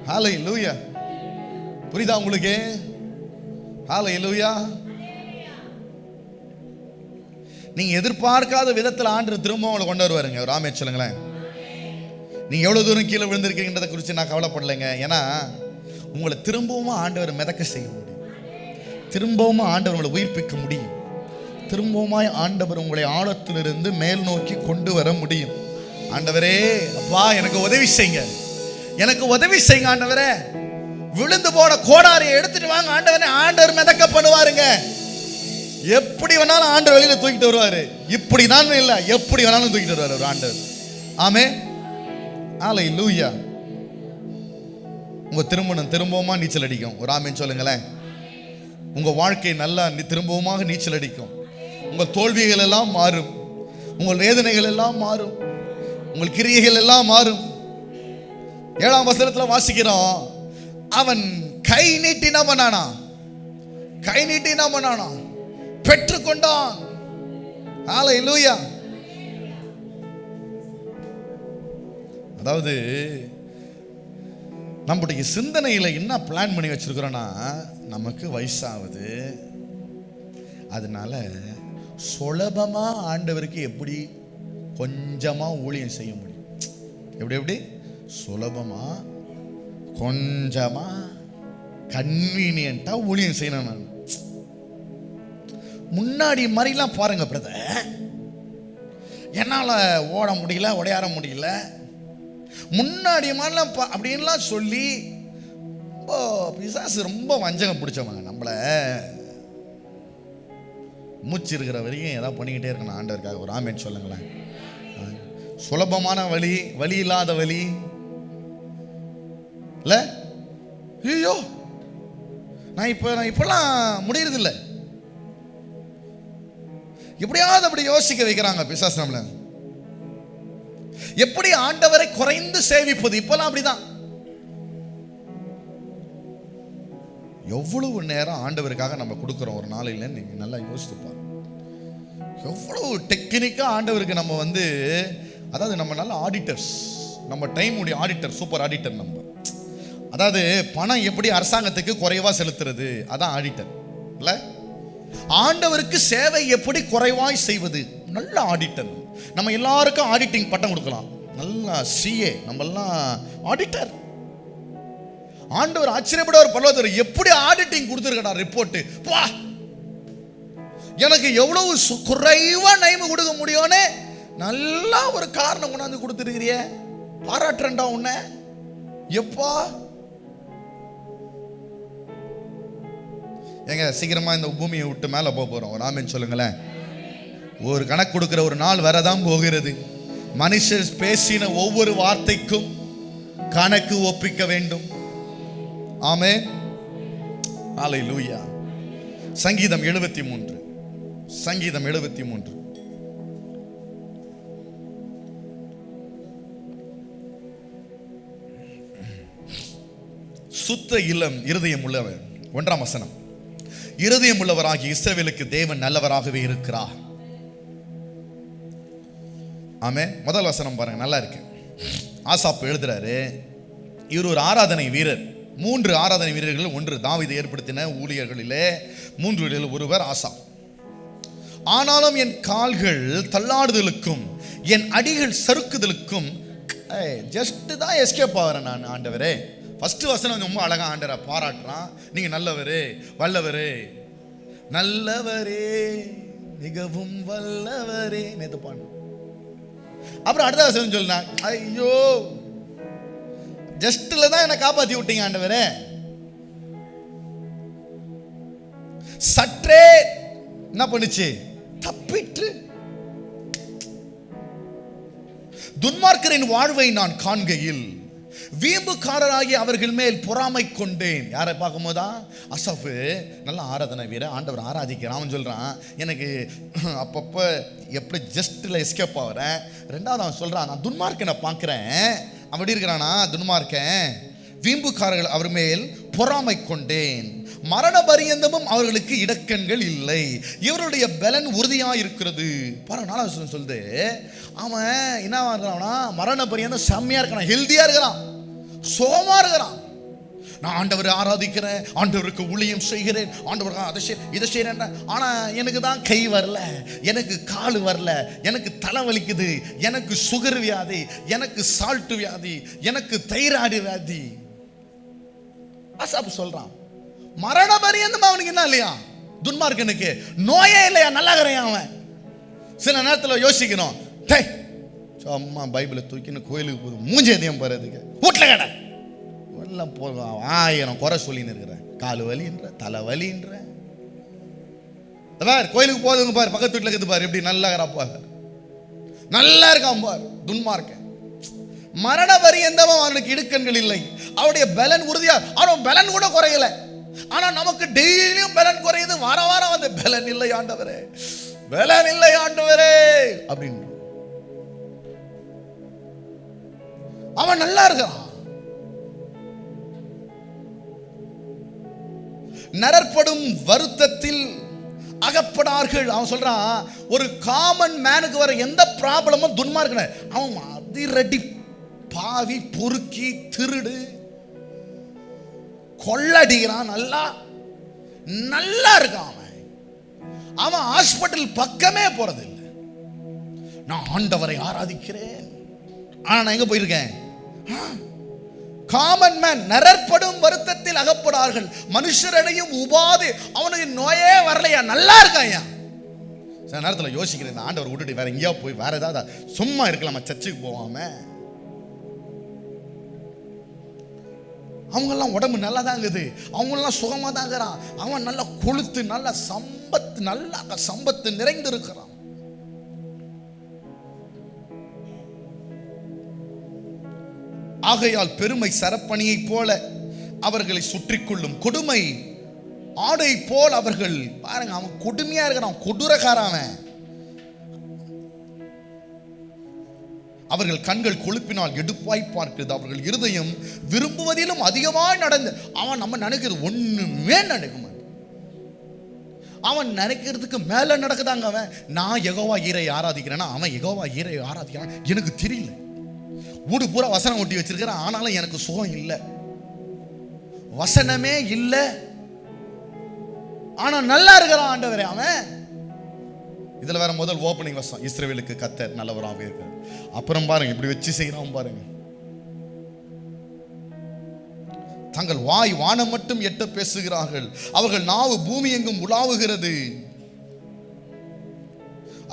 ஹல்லேலூயா. புரியுதா உங்களுக்கு? ஹல்லேலூயா. நீங்க எதிர்பார்க்காத விதத்தில் ஆண்டவர் திரும்ப உங்களை கொண்டு வருவாருங்க. ஒரு ஆமென் சொல்லுங்களேன். நீங்க எவ்வளவு தூரம் கீழே விழுந்திருக்கீங்கன்றதை குறித்து நான் கவலைப்படலைங்க. ஏன்னா உங்களை திரும்பவும் ஆண்டவர் மிதக்க செய்ய முடியும், திரும்பவும் ஆண்டவர் உங்களை உயிர்ப்பிக்க முடியும், திரும்பவும் ஆண்டவர் உங்களை ஆழத்திலிருந்து மேல் நோக்கி கொண்டு வர முடியும். ஆண்டவரே அப்பா எனக்கு உதவி செய்யுங்க, எனக்கு உதவி செய்யுங்க ஆண்டவரே. விழுந்து போன கோடாரியை எடுத்துட்டு வாங்க ஆண்டவரே. ஆண்டவர் மிதக்க பண்ணுவாருங்க. எப்படி வேணாலும் ஆண்டவர் வெளியில தூக்கிட்டு வருவாரு. இப்படி தான் இல்லை, எப்படி வேணாலும் தூக்கிட்டு வருவாரு ஒரு ஆண்டவர். ஆமென். ஹல்லேலூயா. உங்க திருமணம் திரும்பவுமா நீச்சல் அடிக்கும். ஒரு ஆமென் சொல்லுங்களேன். உங்க வாழ்க்கை நல்லா திரும்பவுமாக நீச்சல் அடிக்கும். உங்கள் தோல்விகள் எல்லாம் மாறும், உங்கள் வேதனைகள் எல்லாம் மாறும், உங்கள் கிரியைகள் எல்லாம் மாறும். 7ஆம் வசனத்தில் வாசிக்கிறோம், அவன் கை நீட்டி என்ன பண்ணானா? கை நீட்டி என்ன பண்ணானா? பெற்றுக்கொண்டான். ஹல்லேலூயா. அதாவது நம்முடைய சிந்தனையில் என்ன பிளான் பண்ணி வச்சிருக்கிறோன்னா, நமக்கு வயசாகுது, அதனால சுலபமா ஆண்டவருக்கு எப்படி கொஞ்சமா ஊழியம் செய்ய முடியும், எப்படி சுலபமா கொஞ்சமா கன்வீனியன்ட்டா ஊழியம் செய்யணும். நான் முன்னாடி மாதிரிலாம் பாருங்க பிரதர், என்னால் ஓட முடியல, உடையாற முடியல, முன்னாடி மாதிரிலாம் அப்படின்லாம் சொல்லி பிசாசு ரொம்ப வஞ்சகம் பிடிச்சவங்க. நம்மளை மூச்சு இருக்கிற வரைக்கும் ஏதாவது பண்ணிக்கிட்டே இருக்கணும் ஆண்டவருக்காக. ஒரு ஆமென் சொல்லுங்களேன். சுலபமான வழி, வழி இல்லாத வழி இல்ல. ஐயோ நான் இப்பெல்லாம் முடியறதில்லை. எப்படியாவது அப்படி யோசிக்க வைக்கிறாங்க பிசாசு நம்மள. எப்படி ஆண்டவரை குறைந்து சேவிப்பது? இப்பெல்லாம் அப்படிதான். எவ்வளவு நேரம் ஆண்டவருக்காக நம்ம கொடுக்கிறோம் ஒரு நாளையில, நீங்க நல்லா யோசித்து பாருங்க. எவ்வளவு டெக்னிக்கா ஆண்டவருக்கு நம்ம அதாவது நம்ம நல்ல ஆடிட்டர்ஸ், நம்ம டைம் உடைய ஆடிட்டர், சூப்பர் ஆடிட்டர் நம்ம. அதாவது பணம் எப்படி அரசாங்கத்துக்கு குறைவா செலுத்துறது, அதான் ஆடிட்டர் இல்ல. ஆண்டவருக்கு சேவை எப்படி குறைவாய் செய்வது, நல்ல ஆடிட்டர். நம்ம எல்லாருக்கும் ஆடிட்டிங் பட்டம் கொடுக்கலாம், நல்லா சிஏ, நம்ம எல்லாம் ஆடிட்டர். ஆண்டவர் ஆச்சரியப்படுவார், பரலோகத்தில் எப்படி ஆடிட்டிங் கொடுத்துருக்கடா ரிப்போர்ட். வா, எனக்கு எவ்வளவு குறைவா நைமு கொடுக்க முடியும்னு நல்லா ஒரு காரணம் கொண்டாந்து கொடுத்துருக்கிறிய, பாராட்டுறேன்டா உன்னை. எப்பா எங்க சீக்கிரமா இந்த பூமியை விட்டு மேல போறோம். ஒரு ஆமென் சொல்லுங்களேன். ஒரு கணக்கு கொடுக்கிற ஒரு நாள் வரதான் போகிறது. மனுஷர் பேசின ஒவ்வொரு வார்த்தைக்கும் கணக்கு ஒப்பிக்க வேண்டும். ஆமென். ஹல்லேலூயா. சங்கீதம் 73, சங்கீதம் 73. சுத்த இளம் இருதயம் உள்ளவர், 1ஆம் வசனம். இருதயம் உள்ளவராகி இஸ்ரவேலுக்கு தேவன் நல்லவராகவே இருக்கிறார். ஆமென். முதல் வசனம் பாருங்க, நல்லா இருக்கு. ஆசாப் எழுதுறாரு, இவர் ஒரு ஆராதனை வீரர். 3 ஆராதனை வீரர்கள், ஒன்று தாவீது ஏற்படுத்தின ஊழியர்களிலே 3 ஒருவர் ஆசாப். ஆனாலும் என் கால்கள் தள்ளாடுதலுக்கும் என் அடிகள் சறுக்குதலுக்கும் ஜஸ்ட் தான் எஸ்கேப் ஆகிறேன் நான். ஆண்டவரே, ஃபர்ஸ்ட் வசனம் ரொம்ப அழகா ஆண்டவரை பாராட்டுறான். நீங்க நல்லவரே, வல்லவரே, நல்லவரே, மிகவும் வல்லவரே நேத்து பாடு. அப்புறம் அடுத்த வசனம் சொல்லுனா, ஐயோ ஜஸ்ட்ல தான் என்னை காப்பாத்தி விட்டீங்க ஆண்டவரே. சற்றே என்ன பண்ணுச்சு, தப்பிட்டு. துன்மார்க்கரின் வாழ்வை நான் காண்கையில் வீம்புக்காரராகி அவர்கள் மேல் பொறாமை கொண்டேன். யாரை பார்க்கும்போதா? அசஃபு நல்ல ஆராதனை வீர, ஆண்டவர் ஆராதிக்கிறான். அவன் சொல்கிறான், எனக்கு அப்பப்போ எப்படி ஜஸ்ட்டில் எஸ்கேப் ஆகிறேன். ரெண்டாவது அவன் சொல்கிறான், நான் துன்மார்க்கனை பார்க்குறேன். அப்படி இருக்கிறானா துன்மார்க்கன். வீம்புக்காரர்கள் அவர் மேல் பொறாமை கொண்டேன், மரண பரியந்தமும் அவர்களுக்கு இடக்கண்கள் இல்லை, இவருடைய பலன் உறுதியாக இருக்கிறது. பாருங்க, 4 சொல்லுது, அவன் என்னவா இருக்கிறான்னா மரண பரியந்தம் செம்மையா இருக்கிறான், ஹெல்தியா இருக்கிறான், சோமா இருக்கிறான். நான் ஆண்டவரை ஆராதிக்கிறேன், ஆண்டவருக்கு ஊழியம் செய்கிறேன், ஆண்டவருக்கு இதை செய்கிறேன். ஆனால் எனக்கு தான் கை வரல, எனக்கு கால் வரல, எனக்கு தலைவலிக்குது, எனக்கு சுகர் வியாதி, எனக்கு சால்ட் வியாதி, எனக்கு தைராய்டு வியாதி. அசாப் சொல்றான், மரண பரியந்தம் அவனுக்கு என்ன இல்லையா? துன்மார்க்கனுக்கு நோயே இல்லையா? நல்லா இருக்கிறான் அவன். சில நேரத்தில் யோசிக்கணும், சும்மா பைபிளை தூக்கின்னு கோயிலுக்கு போதும் மூஞ்சி எதையும் போறதுக்கு வீட்டில் கடை எல்லாம் போகும். 1000 குறை சொல்லின்னு இருக்கிறேன், கால் வலின்ற, தலை வலின்ற. கோயிலுக்கு போதுங்க பாரு, பக்கத்து வீட்டில் இருக்குது பாரு, எப்படி நல்லா இருக்கிறான், நல்லா இருக்கான் பாரு. துன்மார்க்க மரண பரியந்தமும் அவனுக்கு இடுக்கண்கள் இல்லை, அவருடைய பலன் உறுதியா. அவன் பலன் கூட குறையல, ஆனா நமக்கு டெய்லியும் பலன் குறையுது. வார வாரம் வந்து பலன் இல்லை ஆண்டவரே, பலன் இல்லை ஆண்டவரே அப்படின்னு. அவன் நல்லா இருக்கிறான். நரற்படும் வருத்தத்தில் அகப்படார்கள். அவன் சொல்றான், ஒரு காமன் மேனுக்கு வர எந்த ப்ராப்ளமும் துன்மார்க்கன அவன் அதிரடி பாவி, பொறுக்கி, திருடு, கொள்ளடிக்கிறான், நல்லா நல்லா இருக்கான். அவன் ஹாஸ்பிட்டல் பக்கமே போறது இல்லை. நான் ஆண்டவரை ஆராதிக்கிறேன், ஆனா நான் எங்க போயிருக்கேன்? Common man. நரற்படும் வருத்தத்தில் அகப்படார்கள், மனுஷரடையும் உபாதை. அவனுக்கு நோயே வரலையா, நல்லா இருக்காயா. சில நேரத்தில் யோசிக்கிறேன், ஆண்டவர் விட்டுட்டு வேற எங்கேயா போய் வேற ஏதாவது சும்மா இருக்கலாமா, சர்ச்சுக்கு போவாம. அவங்கெல்லாம் உடம்பு நல்லா தான் இருக்குது, அவங்கெல்லாம் சுகமாக தான் இருக்கிறான். அவன் நல்லா கொளுத்து, நல்ல சம்பத்து, நல்லா சம்பத்து நிறைந்து இருக்கிறான். ஆகையால் பெருமை சரப்பணியை போல அவர்களை சுற்றி கொள்ளும், கொடுமை ஆடை போல் அவர்கள். பாருங்க, அவன் கொடுமையா இருக்கிறான், கொடூரக்காரன். அவர்கள் கண்கள் கொழுப்பினால் எடுப்பாய் பார்க்கிறது, அவர்கள் இருதயம் விரும்புவதிலும் அதிகமாய் நடந்து. அவன் நம்ம நினைக்கிறது ஒண்ணுமே நடக்க மாட்டான், அவன் நினைக்கிறதுக்கு மேல நடக்குதாங்க. அவன் நான் யெகோவா ஈரை ஆராதிக்கிறேன்னா அவன் யெகோவா ஈரை ஆராதிக்கிறான். எனக்கு தெரியல, ஊடு பூரா வசனம் ஒட்டி வச்சிருக்கிறேன், ஆனாலும் எனக்கு சுகம் இல்லை, வசனமே இல்லை, ஆனா நல்லா இருக்கிறான் ஆண்டவரே அவன். இதுல வேற முதல் ஓப்பனிங் வசனம், இஸ்ரவேலுக்கு கர்த்தர் நல்லவராக இருக்கிறார். அப்புறம் பாருங்க இப்படி வச்சு செய்யறான் பாருங்க. தங்கள் வாய் வானம் மட்டும் எட்ட பேசுகிறார்கள், அவர்கள் நாவு பூமி எங்கும் உலாவுகிறது.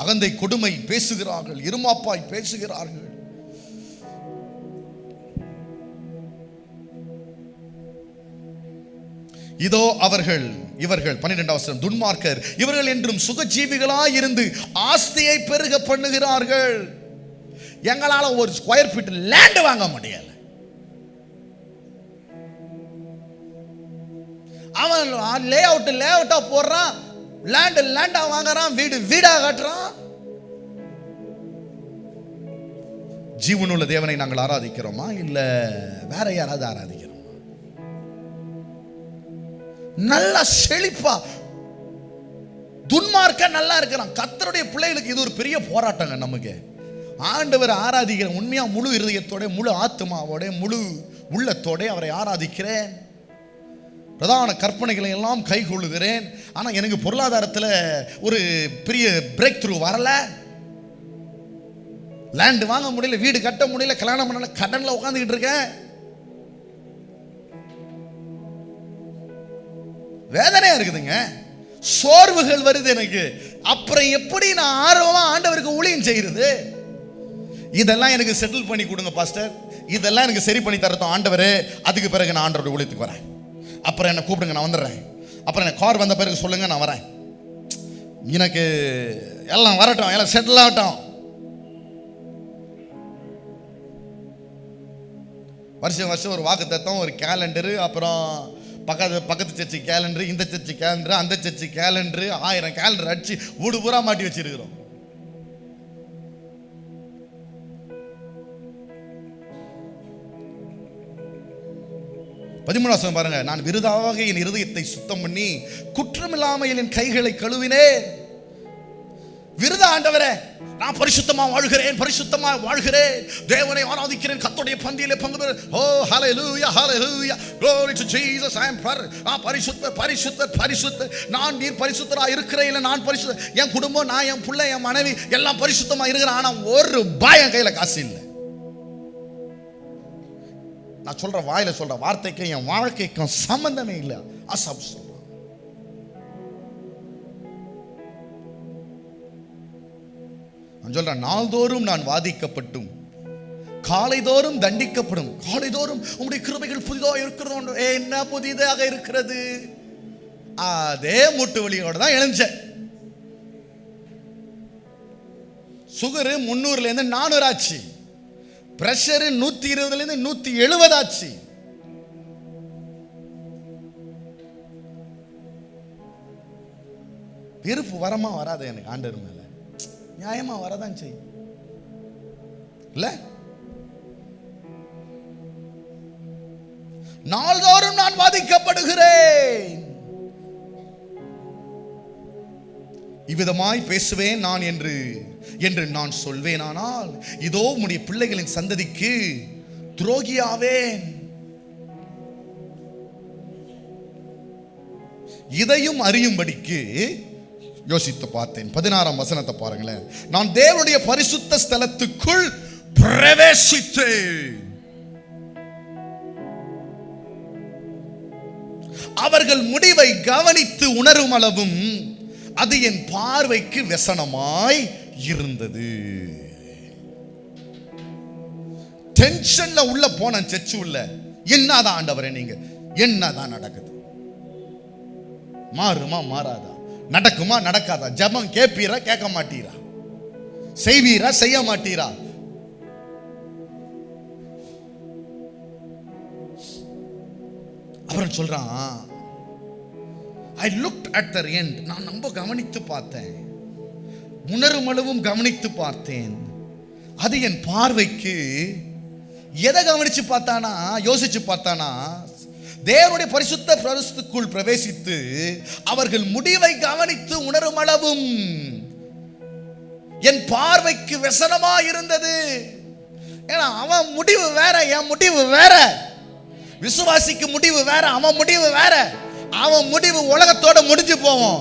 அகந்தை கொடுமை பேசுகிறார்கள், இருமாப்பாய் பேசுகிறார்கள். இதோ இவர்கள் 12வது வசனம், துன்மார்க்கர் இவர்கள் என்றும் சுகஜீவிகளாய் இருந்து ஆஸ்தியை பெருக பண்ணுகிறார்கள். எங்களால ஒரு ஸ்கொயர் ஃபீட் லேண்ட் வாங்க முடியல. அவன் லேஅவுட்டா போடுறான், லேண்டா வாங்குறான், வீடா கட்டுறான். ஜீவனுள்ள தேவனை நாங்கள் ஆராதிக்கிறோமா, இல்ல வேற யாராவது ஆராதிக்கிறோம்? நல்லா செழிப்பா துன்மார்க்க நல்லா இருக்கிறான். கர்த்தருடைய பிள்ளைகளுக்கு இது ஒரு பெரிய போராட்டங்க. நமக்கு ஆண்டவர் ஆராதிக்கிற உண்மையா முழு இருதயத்தோட, முழு ஆத்மாவோட, முழு உள்ளத்தோட அவரை ஆராதிக்கிறேன், பிரதான கற்பனைகளை எல்லாம் கை கொள்ளுகிறேன். ஆனா எனக்கு பொருளாதாரத்தில் ஒரு பெரிய பிரேக் த்ரூ வரல, லேண்ட் வாங்க முடியல, வீடு கட்ட முடியல, கல்யாணம் பண்ணல, கடன்ல உட்காந்துக்கிட்டு இருக்கேன். வேதனையா இருக்குதுங்க, சோர்வுகள் வருது எனக்கு. அப்புறம் எப்படி நான் ஆர்வமா ஆண்டவருக்கு ஊழியம் செய்யறது? இதெல்லாம் எனக்கு செட்டில் பண்ணி கொடுங்க பாஸ்டர், இதெல்லாம் எனக்கு சரி பண்ணி தரட்டும் ஆண்டவரே, அதுக்கு பிறகு நான் ஆண்டவருடைய ஊழியத்துக்கு வரேன். அப்புறம் என்ன கூப்பிடுங்க, நான் வந்துடுறேன். அப்புறம் எனக்கு கார் வந்த பிறகு சொல்லுங்க, நான் வரேன். எனக்கு எல்லாம் வரட்டும், எல்லாம் செட்டில் ஆகட்டும். வருஷம் வருஷம் ஒரு வாக்குத்தத்தம், ஒரு கேலண்டரு, அப்புறம் பக்கத்து சர்ச்சு கேலண்டரு, இந்த சர்ச்சு கேலண்டரு, அந்த சர்ச்சு கேலண்டரு, 1000 கேலண்டர் அடிச்சு வீடு பூரா மாட்டி வச்சிருக்கிறோம். பதிமூணாம் பாருங்க, நான் விருதாக என் இருதயத்தை சுத்தம் பண்ணி குற்றமில்லாமல் என் கைகளை கழுவினேன். விருதா ஆண்டவரே, நான் பரிசுத்தமா வாழ்கிறேன், தேவனை ஆராதிக்கிறேன், கர்த்தருடைய பந்தியிலே பங்கு பெற. ஓ ஹalleluya hallelujah glory to Jesus. I am பரிசுத்தர். நான் நீர் பரிசுத்தரா இருக்கிறேன், இல்ல நான் பரிசுத்தர், என் குடும்பம், நான், என் பிள்ளை, என் மனைவி எல்லாம் பரிசுத்தமா இருக்கிறேன். ஆனா ஒரு பயம் கையில காசு இல்லை. நான் சொல்ற வாயில சொல்ற வார்த்தைக்கும் என் வாழ்க்கைக்கும் சம்பந்தமே இல்லை. ஆசாப் சொல்றான், சொல்றேன், நாள்தோறும் நான் வாதிக்கப்பட்டும் காலைதோறும் தண்டிக்கப்படும். காலைதோறும் உங்களுடைய கிருபைகள் புதிதாக இருக்கிறது. என்ன புதிதாக இருக்கிறது? அதே மூட்டு வலியோட தான் எழுந்தேன். சுகரு 300 இருந்து 400 ஆச்சு. பிரஷரு 120 இருந்து 170 ஆச்சு. வெறுப்பு வரமா வராது எனக்கு ஆண்டவர் மேல? நியாயமா வரதான் செய்யும் இல்ல? நாள்தோறும் நான் வாதிக்கப்படுகிறேன். இவ்விதமாய் பேசுவேன் நான் என்று நான் சொல்வேனானால், இதோ உம்முடைய பிள்ளைகளின் சந்ததிக்கு துரோகியாவேன். இதையும் அறியும்படிக்கு யோசித்து பார்த்தேன். 16ஆம் வசனத்தை பாருங்களேன். நான் தேவனுடைய பரிசுத்த ஸ்தலத்துக்குள் பிரவேசித்தேன். அவர்கள் முடிவை கவனித்து உணரும் அளவும் அது என் பார்வைக்கு व्यसனமாய் இருந்தது. டென்ஷன்ல உள்ள போன சர்ச்சு உள்ள, என்னதான் ஆண்டவரே நீங்க, என்னதான் நடக்குது? மாறுமா மாறாதா? நடக்குமா நடக்காதா? ஜெபம் கேட்பீரா கேட்க மாட்டீரா? செய்வீரா செய்ய மாட்டீரா? அப்புறம் சொல்றான், I looked at the end. நான் ரொம்ப கவனித்து பார்த்தேன், உணரும் அளவும் கவனித்து பார்த்தேன். அது என் பார்வைக்கு எதை கவனிச்சு பார்த்தானா, யோசிச்சு பார்த்தானா, தேவனுடைய பரிசுத்த பிரவேசத்துக்குள் பிரவேசித்து அவர்கள் முடிவை கவனித்து உணரும் அளவும் என் பார்வைக்கு व्यसனமா இருந்தது. ஏன்னா அவன் முடிவு வேற, என் முடிவு வேற. விசுவாசிக்கு முடிவு வேற, அவன் முடிவு வேற. அவன் முடிவு உலகத்தோட முடிஞ்சு போவோம்,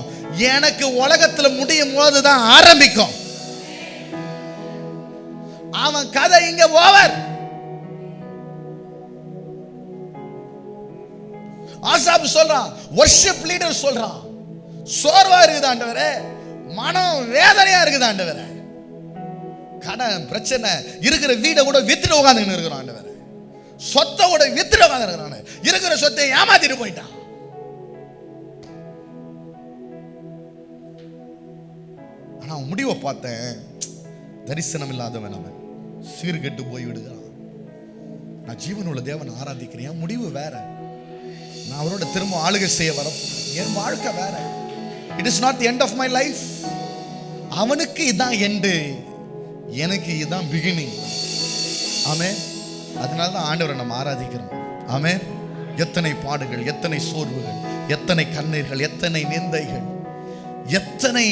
எனக்கு உலகத்துல முடியும் போதுதான் ஆரம்பிக்கும். அவன் கதை இங்க ஓவர். ஆசாப் சொல்றான், வர்ஷிப் லீடர் சொல்றான், சோர்வா இருக்குது ஆண்டவரே, மனம் வேதனையா இருக்குது ஆண்டவரே, கடன் பிரச்சனை, இருக்கிற வீடை கூட வித்துட்டு உட்கார்ந்து இருக்கிறான் ஆண்டவரே, சொத்தை கூட வித்துட்டு உட்கார்ந்து இருக்கிறான், இருக்கிற சொத்தை ஏமாத்திட்டு போயிட்டான். ஆனா முடிவை பார்த்தேன், தரிசனம் இல்லாதவன் அவன், சீர்கெட்டு போய் விடுகிறான். நான் ஜீவனுள்ள தேவனை ஆராதிக்கிறேன், முடிவு வேற. நான் அவரோட திரும்ப ஆளுகை செய்ய வர, என் வாழ்க்கை வேற. It is not the end of my life. அவனுக்கு இதான் எண்டு, எனக்கு இதான் பிகினிங். ஆமென். அதனால தான் ஆண்டவரை நம்ம ஆராதிக்கிறோம். ஆமென். எத்தனை பாடுகள், எத்தனை சோர்வுகள், எத்தனை கண்ணீர்கள், எத்தனை நிந்தைகள், எத்தனை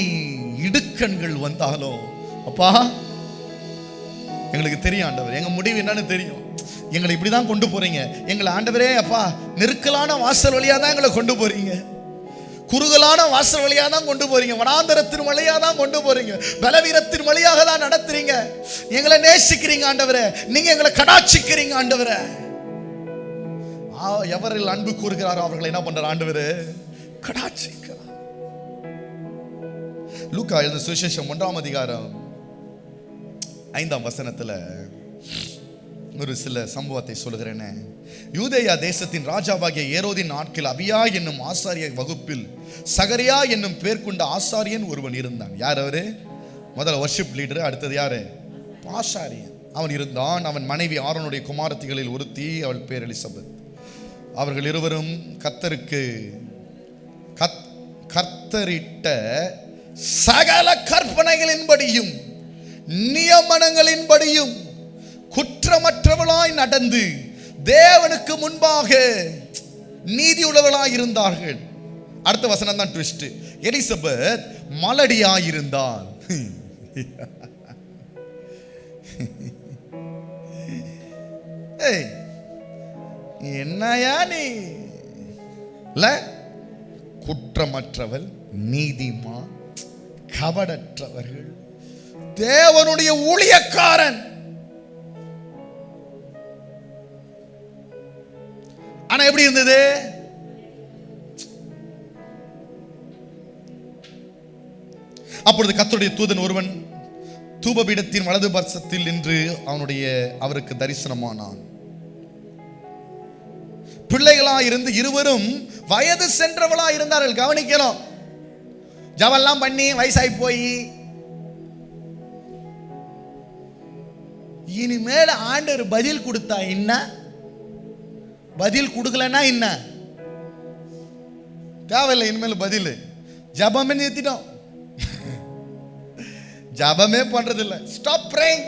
இடுக்கண்கள் வந்தாலும், அப்பா எங்களுக்கு தெரியும் ஆண்டவர், எங்க முடிவு என்னன்னு தெரியும். எங்களை இப்படிதான் கொண்டு போறீங்க. எங்களை ஆண்டவரே அப்பா நெருக்கலான வாசல் வழியா தான் எங்களை கொண்டு போறீங்க, குறுகலான வாசல் வழியா தான் கொண்டு போறீங்க, வனாந்தரத்தின் வழியா தான் கொண்டு போறீங்க, பலவீனத்தின் வழியாக தான் நடத்துறீங்க. எங்களை நேசிக்கிறீங்க ஆண்டவரே, நீங்க எங்களை கடாட்சிக்கிறீங்க ஆண்டவரே. எவரில் அன்பு கூறுகிறாரோ அவர்களை என்ன பண்றார் ஆண்டவரே? கடாட்சிக்கிறார். லூக்கா எழுதின சுவிசேஷம் 1ஆம் அதிகாரம் 5ஆம் வசனத்துல ஒரு சில சம்பவத்தை சொல்லுகிறேனே. யூதேயா தேசத்தின் ராஜாவாகிய ஏரோதின் நாட்களில் அபியா என்னும் ஆசாரிய வகுப்பில் சகரியா என்னும் பேர் கொண்ட ஆசாரியன் ஒருவன் இருந்தான். யார் அவரு? முதல்ல வர்ஷிப் லீடர், அடுத்தது யாரு? ஆசாரியன். அவன் இருந்தான். அவன் மனைவி ஆரோனுடைய குமாரத்திகளில் ஒருத்தி, அவள் பேர் எலிசபெத். அவர்கள் இருவரும் கர்த்தரிட்ட சகல கற்பனைகளின்படியும் நியமனங்களின்படியும் குற்றமற்றவளாய் நடந்து தேவனுக்கு முன்பாக நீதியுள்ளவளாய் இருந்தார்கள். அடுத்த வசனம் தான் ட்விஸ்ட். எலிசபெத் மலடியாயிருந்தாள். என்னையா நீ குற்றமற்றவள், நீதிமா, கபடற்றவர்கள், தேவனுடைய ஊழியக்காரன். ஆனா எப்படி இருந்தது? அப்பொழுது கர்த்தருடைய தூதன் ஒருவன் தூபபீடத்தின் வலது பர்சத்தில் நின்று அவருக்கு தரிசனமானான். பிள்ளைகளா இருந்து இருவரும் வயது சென்றவளா இருந்தார்கள். கவனிக்கணும், ஜவெல்லாம் பண்ணி வயசாகி போய் இனிமேல் ஆண்டவர் பதில் கொடுத்தா என்ன, பதில் கொடுக்கலன்னா என்ன, தேவையில்லை. இனிமேல் பதில் ஜபமே நிறுத்திட்டோம், ஜபமே பண்றதில்லை. Stop praying.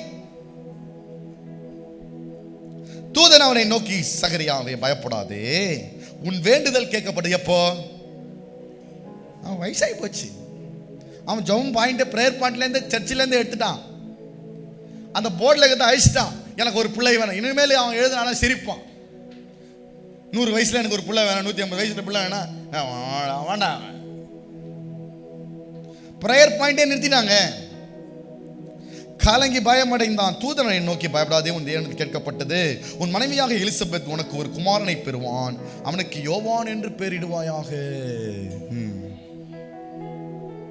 தூதன் அவனை நோக்கி, சகரியாவே பயப்படாதே, உன் வேண்டுதல் கேட்கப்பட்டது. எப்போ? அவன் வயசாகி போச்சு. அவன் ஜபம் பாயிண்ட் பிரேயர் பாயிண்ட்லேருந்து சர்ச்சிலேருந்து எடுத்துட்டான், அந்த போர்டில் எடுத்து அழிச்சிட்டான். எனக்கு ஒரு பிள்ளை வேணும். இனிமேல் அவன் எழுதுனானா சிரிப்பான். 100 வயசுல எனக்கு ஒரு பிள்ளை வேணும், 150 வயசுல பிள்ளை வேணாம், வேண்டாம். பிரேயர் பாயிண்டே நிறுத்தினாங்க. கலங்கி பயமடைந்தான். தூதனை நோக்கி, பயப்படாதே, உன் தேவனுக்கு கேட்கப்பட்டது, உன் மனைவியாக எலிசபெத் உனக்கு ஒரு குமாரனை பெறுவான், அவனுக்கு யோவான் என்று பெயரிடுவாயாக.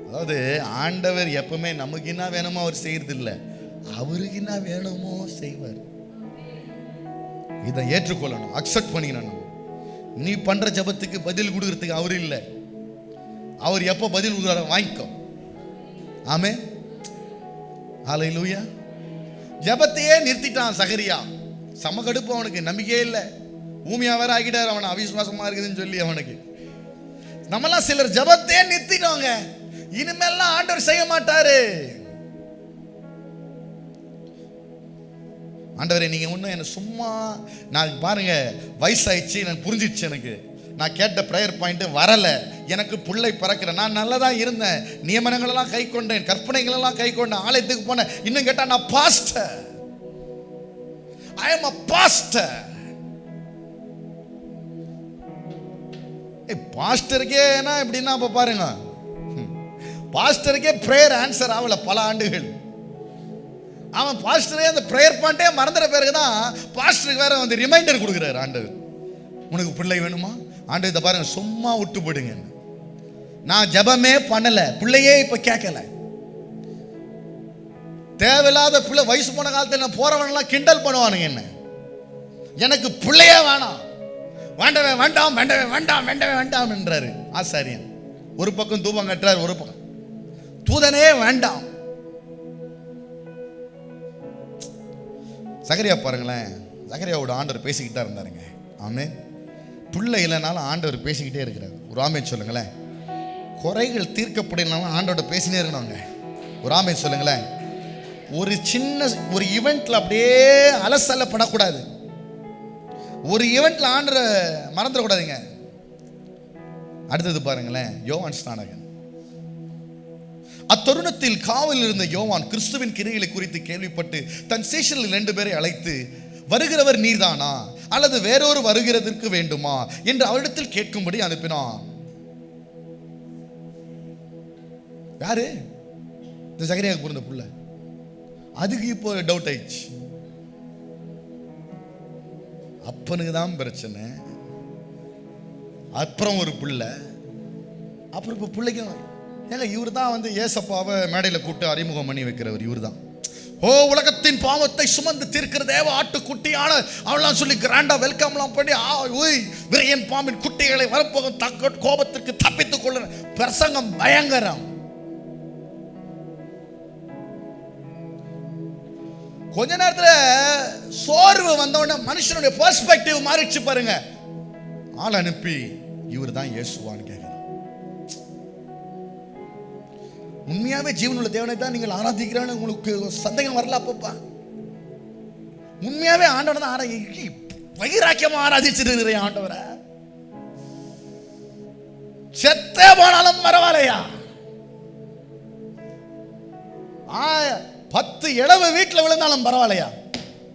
அதாவது ஆண்டவர் எப்பவுமே நமக்கு என்ன வேணுமோ அவர் செய்யறதில்லை, அவருக்கு என்ன வேணுமோ செய்வார். இதை ஏற்றுக்கொள்ளணும், அக்செப்ட் பண்ணிக்கணும். நீ பண்ற ஜபத்துக்கு பதில் கொடுக்கறதுக்கு அவர் இல்லை, அவர் எப்போ பதில் கொடுக்குறாரு வாங்கிக்கோ. ஆமென், ஹல்லேலூயா. ஜபத்தையே நிறுத்திட்டான் சகரியா. சமகடுப்பு, அவனுக்கு நம்பிக்கையே இல்லை. ஊமியா வேற ஆகிட்டார், அவன் அவிசுவாசமா இருக்குதுன்னு சொல்லி. அவனுக்கு நம்மலாம் சிலர் ஜபத்தையே நிறுத்திட்டாங்க, இனிமேல்லாம் ஆண்டவர் செய்ய மாட்டாரு. ஆண்டவரே நீங்க ஒன்றும் என்ன சும்மா, நான் பாருங்க வயசாயிடுச்சு, எனக்கு புரிஞ்சிடுச்சு, எனக்கு நான் கேட்ட ப்ரேயர் பாயிண்ட் வரல, எனக்கு பிள்ளை பிறக்கிற, நான் நல்லதா இருந்தேன், நியமனங்களெல்லாம் கை கொண்டேன், கற்பனைகளெல்லாம் கை கொண்டேன், ஆலயத்துக்கு போனேன். இன்னும் கேட்டா நான் pastor, I am a pastor. பாஸ்டருக்கேனா எப்படின்னா இப்ப பாருங்க, பாஸ்டருக்கே ப்ரேயர் ஆன்சர் ஆகல பல ஆண்டுகள். அவன் பாஸ்டரே அந்த ப்ரேயர் பாயிண்டே மறந்துற பிறகு தான் பாஸ்டருக்கு வேற வந்து ரிமைண்டர் கொடுக்குறாரு ஆண்டவர். உனக்கு பிள்ளை வேணுமா? ஆண்டவர் இதை பாருங்க, சும்மா விட்டு போடுங்க, நான் ஜபமே பண்ணல, பிள்ளையே இப்ப கேட்கல. தேவையில்லாத பிள்ளை, வயசு போன காலத்தில் நான் போறவனெல்லாம் கிண்டல் பண்ணுவானுங்க என்ன, எனக்கு பிள்ளையே வேணாம், வேண்டவே வேண்டாம், வேண்டவே வேண்டாம், வேண்டவே வேண்டாம் என்றாரு ஆசாரியன். ஒரு பக்கம் தூபம் கட்டுறாரு, ஒரு பக்கம் தூதனே வேண்டாம். சகரியா பாருங்களேன், சகரியாவோட ஆண்டவர் பேசிக்கிட்டா இருந்தாருங்க. ஆமென். பிள்ளை இல்லைனாலும் ஆண்டவர் பேசிக்கிட்டே இருக்கிறார். ஒரு ஆமென் சொல்லுங்களேன். குறைகள் தீர்க்கப்படனாலும் ஆண்டோட பேசினே இருக்கணுங்க. ஒரு ஆமென் சொல்லுங்களேன். ஒரு சின்ன ஒரு ஈவெண்ட்ல அப்படியே அலசல்லப்படக்கூடாது. ஒரு ஈவெண்ட்ல ஆண்டரை மறந்துடக்கூடாதுங்க. அடுத்தது பாருங்களேன், யோவான் ஸ்நானகன். அத்தருணத்தில் காவலில் இருந்த யோவான் கிறிஸ்துவின் கிரியைகளை குறித்து கேள்விப்பட்டு தன் சீஷர்கள் 2 பேரை அழைத்து, வருகிறவர் நீர்தானா அல்லது வேறொரு வருகிறதற்கு வேண்டுமா என்று அவரிடத்தில் கேட்கும்படி அனுப்பினான். யாரு? இந்த சகரியாவுக்கு பிறந்த புள்ள. அதுக்கு இப்போ டவுட் ஆயிடுச்சு. அப்பனுக்கு தான் பிரச்சனை, அப்புறம் ஒரு பிள்ளை, அப்புறம் இப்போ பிள்ளைக்கும். ஏங்க இவர் தான் வந்து ஏசப்பாவை மேடையில் கூப்பிட்டு அறிமுகம் பண்ணி வைக்கிறவர் இவர் தான். ஓ உலகத்தின் பாவத்தை சுமந்து தீர்க்கிற தேவ ஆட்டுக்குட்டியான அவெல்லாம் சொல்லி கிராண்டா வெல்கம்லாம் பண்ணி, விரையன் பாம்பின் குட்டிகளை வரப்போகும் தக்க கோபத்திற்கு தப்பித்துக் கொள்ள பிரசங்கம் பயங்கரம். கொஞ்ச நேரத்துல சோர்வு வந்தோடனே மனுஷனுடைய பெர்ஸ்பெக்டிவ் மாறிச்சு பாருங்க. ஆள் அனுப்பி இவர் தான் இயேசுவான்னு கேட்கிறார். உண்மையாவே ஜீவனுள்ள தேவனை தான் நீங்கள் ஆராதிக்கிறான்னு உங்களுக்கு சந்தேகம் வரல? அப்பப்பா உண்மையாவே ஆண்டவனை தான் வைராக்கியமா ஆராதிச்சிருக்கிறேன். ஆண்டவரை செத்தே போனாலும் பரவாயில்லையா, 10 இளவு வீட்டில் விழுந்தாலும் பரவாயில்லையா,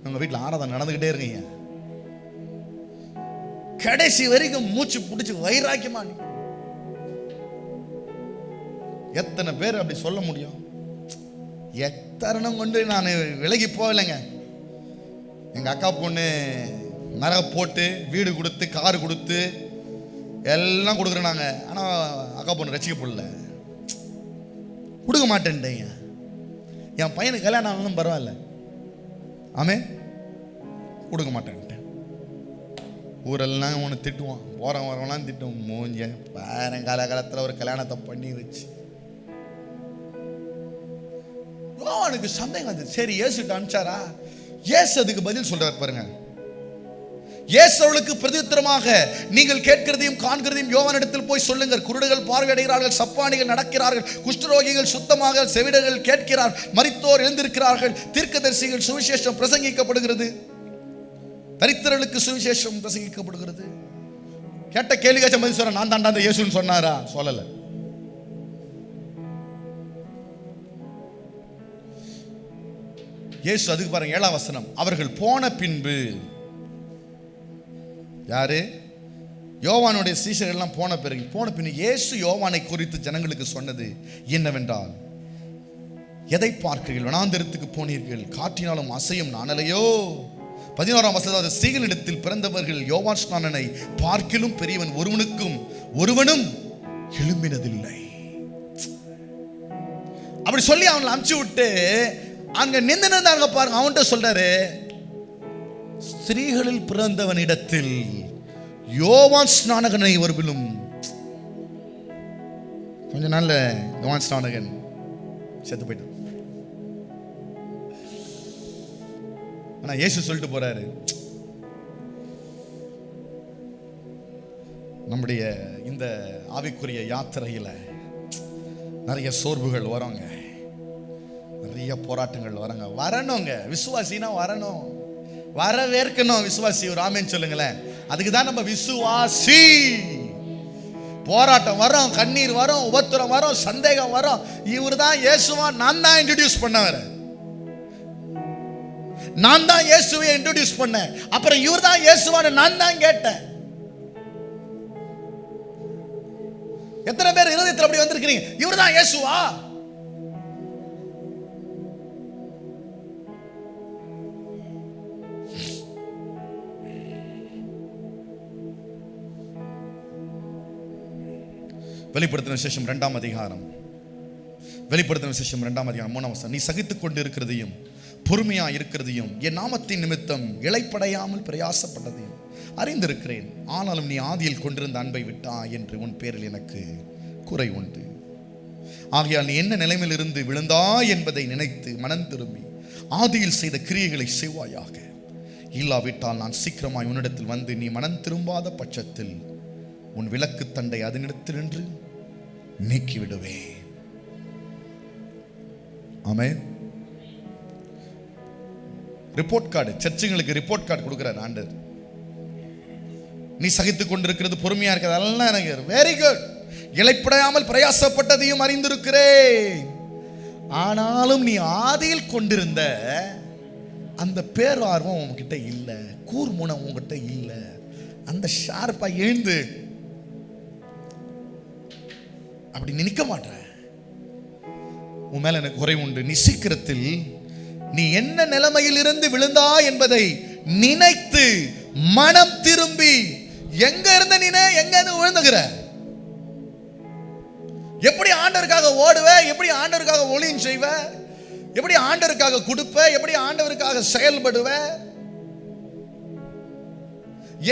உங்க வீட்டில் ஆராதனை நடந்துகிட்டே இருக்கீங்க, கடைசி வரைக்கும் மூச்சு பிடிச்சு வைராக்கியமா. எத்தனை பேர் அப்படி சொல்ல முடியும்? எத்தனை கொண்டு நான் விலகி போகலைங்க. எங்க அக்கா பொண்ணு நகை போட்டு வீடு கொடுத்து காரு கொடுத்து எல்லாம் கொடுக்குறேனாங்க. ஆனா அக்கா பொண்ணு ரசிக்கப்படல, கொடுக்க மாட்டேன்ட்டீங்க. என் பையனுக்கு கல்யாணம் ஆனாலும் பரவாயில்ல, ஆமே கொடுக்க மாட்டேன்ட்டேன். ஊரெல்லாம் ஒன்று திட்டுவான், போகிறவன் வரவெல்லாம் திட்டுவோம். மூஞ்ச வேற காலகாலத்தில் ஒரு கல்யாணத்தை பண்ணி வச்சு அவனுக்கு சந்தேகம் அது. சரி இயேசுட்டு அனுப்பிச்சாரா? இயேசு அதுக்கு பதில் சொல்றார் பாருங்க. இயேசு அவளுக்கு பிரதியுத்தரமாக, நீங்கள் கேட்கிறதையும் காண்கிறதையும் யோவானிடத்தில் போய் சொல்லுங்கள். குருடர்கள் பார்வையடைகிறார்கள், சப்பானிகள் நடக்கிறார்கள், குஷ்டரோகிகள் சுத்தமாக, செவிடர்கள் கேட்கிறார், மரித்தோர் எழுந்திருக்கிறார்கள், தீர்க்கதரிசிகள் சுவிசேஷம் பிரசங்கிக்கப்படுகிறது, தரித்திரர்களுக்கு சுவிசேஷம் பிரசங்கிக்கப்படுகிறது. கேட்ட கேள்விக்காச்சும் பதில் சொல்ற. நான் தாண்டா இயேசுன்னு சொன்னாரா? சொல்லல. இயேசு அதுக்கு பாருங்க 7ஆம் வசனம். அவர்கள் போன பின்பு, யாரு? யோவானுடைய சீஷர்கள் எல்லாம் போன பின்பு இயேசு யோவானை குறித்து ஜனங்களுக்கு சொன்னது என்னவென்றால், எதை பார்க்கிறீர்கள்? வனாந்திரத்துக்கு போனீர்கள், காற்றினாலும் அசையும் நாணலையோ? 11ஆம் வசனம். ஸ்திரீகளிடத்தில் பிறந்தவர்கள் யோவான் ஸ்நானனை பார்க்கிலும் பெரியவன் ஒருவனும் எழும்பினதில்லை. அப்படி சொல்லி அவனை அனுப்பிச்சு விட்டு அங்க நின்று பாருங்க. அவன்கிட்ட சொல்றாரு, ஸ்திரீகளில் பிறந்தவனிடத்தில் யோவான் ஸ்நானகனை ஒருவனும். கொஞ்ச நாள்ல யோவான் ஸ்நானகன் செத்து போயிட்டான். ஆனா இயேசு சொல்லிட்டு போறாரு, நம்முடைய இந்த ஆவிக்குரிய யாத்திரையில நிறைய சோர்வுகள் வருங்க, நிறைய போராட்டங்கள் வரங்க. வரணுங்க, விசுவாசினா வரணும், வரவேற்கணும். விசுவாசி ஒரு ஆமென் சொல்லுங்களேன். அதுக்கு தான் நம்ம விசுவாசி. போராட்டம் வரும், கண்ணீர் வரும், உபத்திரம் வரும், சந்தேகம் வரும். இவர் தான் இயேசுவா? நான் தான் இன்ட்ரோடியூஸ் பண்ணவர், நான் தான் இயேசுவை இன்ட்ரோடியூஸ் பண்ணேன். அப்புறம் இவர் தான் இயேசுவான்னு நான் தான் கேட்டேன். எத்தனை பேர் இருதயத்தில் அப்படி வந்திருக்கிறீங்க? இவர் தான் இயேசுவா? வெளிப்படுத்தின விசேஷம் 2ஆம் அதிகாரம் 3ஆம் வசனம். நீ சகித்துக் கொண்டு இருக்கிறதையும் பொறுமையா இருக்கிறதையும் என் நாமத்தின் நிமித்தம் இளைப்படையாமல் பிரயாசப்பட்டதையும் அறிந்திருக்கிறேன். ஆனாலும் நீ ஆதியில் கொண்டிருந்த அன்பை விட்டா என்று உன் பேரில் எனக்கு குறை உண்டு. ஆகையால் நீ என்ன நிலைமையில் இருந்து விழுந்தாய் என்பதை நினைத்து மனம் திரும்பி ஆதியில் செய்த கிரியைகளை செய்வாயாக. இல்லாவிட்டால் நான் சீக்கிரமாய் உன்னிடத்தில் வந்து நீ மனம் திரும்பாத பட்சத்தில் உன் விளக்கு தண்டை அதனிடத்தில் நின்று நீக்கிவிடுவேன். ஆமென். ரிப்போர்ட் கார்டு, சர்ச்சுங்களுக்கு ரிப்போர்ட் கார்டு கொடுக்கிறார் ஆண்டவர். நீ சகித்துக் கொண்டிருக்கிறது, பொறுமையா இருக்கிறது எல்லாம் எனக்கு வெரி குட். இளைப்படையாமல் பிரயாசப்பட்டதையும் அறிந்திருக்கிறேன். ஆனாலும் நீ ஆதியில் கொண்டிருந்த அந்த பேரார்வம் உன்கிட்ட இல்லை, கூர்முனம் உன்கிட்ட இல்லை. அந்த ஷார்ப்பா எழுந்து அப்படி நினைக்க மாட்ட. உன் மேல எனக்கு குறை உண்டு. நீ சீக்கிரத்தில் நீ என்ன நிலைமையில் இருந்து விழுந்தா என்பதை நினைத்து மனம் திரும்பி, எங்க இருந்த நீனே எங்க இருந்து விழுந்துகிற, எப்படி ஆண்டவருக்காக ஓடுவ, எப்படி ஆண்டவருக்காக ஒளியும் செய்வ, எப்படி ஆண்டவருக்காக கொடுப்ப, எப்படி ஆண்டவருக்காக செயல்படுவ,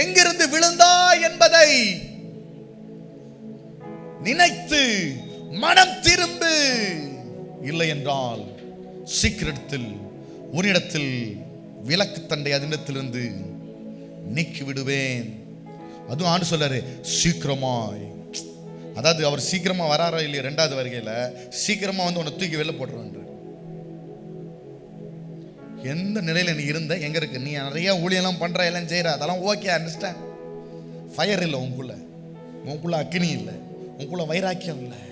எங்கிருந்து விழுந்தா என்பதை நினைத்து மனம் திரும்பு. இல்லை என்றால் சீக்கிரத்தில் உன்னிடத்தில் விலக்கு தண்டை அதனிடத்திலிருந்து நீக்கி விடுவேன். அதுவும் ஆண்டு சொல்றாரு சீக்கிரமாய். அதாவது அவர் சீக்கிரமா வராரோ இல்லையா, 2வது வருகையில சீக்கிரமா வந்து உன்னை தூக்கி வெளில போடுறான். எந்த நிலையில நீ இருந்த, எங்க இருக்கு, நீ நிறைய ஊழியெல்லாம் பண்ற, எல்லாம் செய்யற, அதெல்லாம் ஓகே, அண்டர்ஸ்டாண்ட். ஃபயர் இல்லை உனக்குள்ள அக்னி இல்லை, உனக்குள்ள வைராக்கியம் இல்லை,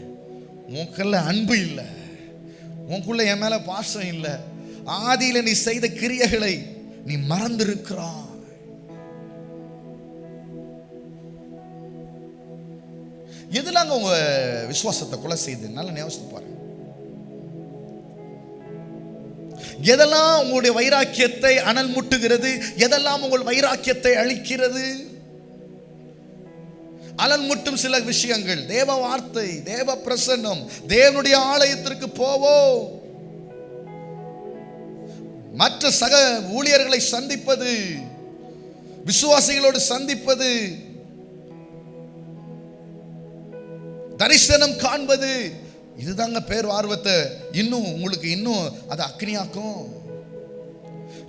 உனக்குள்ள அன்பு இல்லை, உனக்குள்ள என் மேல பாசம் இல்லை. ஆதியில நீ செய்த கிரியைகளை நீ மறந்திருக்கிறாய். எதுலாங்க உங்க விசுவாசத்தை கொலை செய்து நல்ல ஞாபகம் பாருங்க. எதெல்லாம் உங்களுடைய வைராக்கியத்தை அனல் முட்டுகிறது, எதெல்லாம் உங்கள் வைராக்கியத்தை அழிக்கிறது? அனல் முட்டும் சில விஷயங்கள். தேவ வார்த்தை, தேவ பிரசன்னம், தேவனுடைய ஆலயத்திற்கு போவோம், மற்ற சக ஊழியர்களை சந்திப்பது, விசுவாசிகளோடு சந்திப்பது, தரிசனம் காண்பது, இதுதாங்க பேர் ஆர்வத்தை இன்னும் உங்களுக்கு இன்னும் அது அக்னியாக்கும்.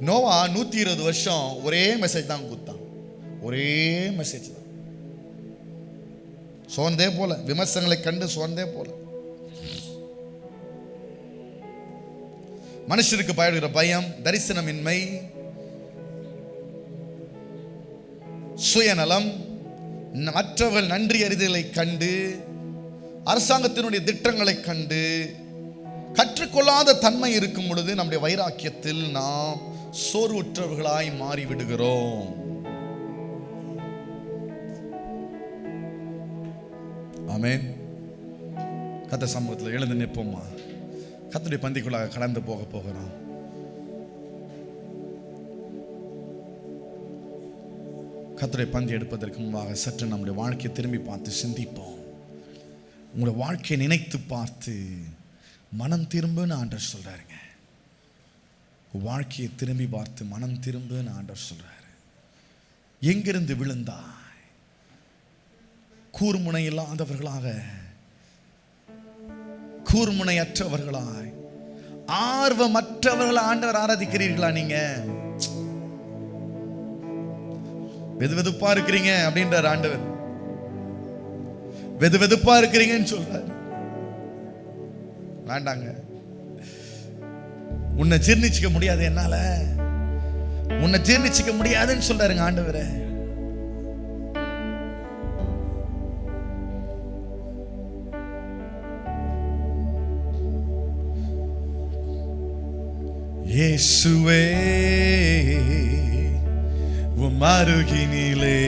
நோவா 120 வருஷம் ஒரே மெசேஜ் தான் கொடுத்தான், ஒரே மெசேஜ் தான். சோர்ந்தே போல, விமர்சனங்களை கண்டு சோர்ந்தே போல. மனுஷருக்கு பயப்படுகிற பயம், தரிசனமின்மை, சுயநலம், மற்றவர்கள் நன்றி அறிதலை கண்டு, அரசாங்கத்தினுடைய திட்டங்களை கண்டு கற்றுக்கொள்ளாத தன்மை இருக்கும் பொழுது நம்முடைய வைராக்கியத்தில் நாம் சோர்வுற்றவர்களாய் மாறிவிடுகிறோம். ஆமென். கர்த்தர் சமூகத்தில் எழுந்து நிற்போமா? கர்த்தருடைய பந்திக்குள்ளாக கடந்து போகிறோம். கர்த்தருடைய பந்தி எடுப்பதற்கு முன்பாக சற்று நம்முடைய வாழ்க்கையை திரும்பி பார்த்து சிந்திப்போம். உங்களுடைய வாழ்க்கையை நினைத்து பார்த்து மனம் திரும்புன்னு ஆண்டவர் சொல்றாருங்க. வாழ்க்கையை திரும்பி பார்த்து மனம் திரும்புன்னு ஆண்டவர் சொல்றாரு. எங்கிருந்து விழுந்தாய்? கூர்முனை இல்லாதவர்களாக, கூர்முனையற்றவர்களாய், ஆர்வமற்றவர்களை ஆண்டவர் ஆராதிக்கிறீர்களா? நீங்க வெதுவெதுப்பா இருக்கிறீங்க அப்படின்றார் ஆண்டவர். வெதுவெதுப்பா இருக்கிறீங்கன்னு சொல்றாரு. வேண்டாங்க, உன்னை ஜீர்ணிச்சிக்க முடியாது, என்னால உன்னை ஜீர்ணிச்சிக்க முடியாதுன்னு சொல்றாருங்க ஆண்டவரே. இயேசுவே உம் அருகினிலே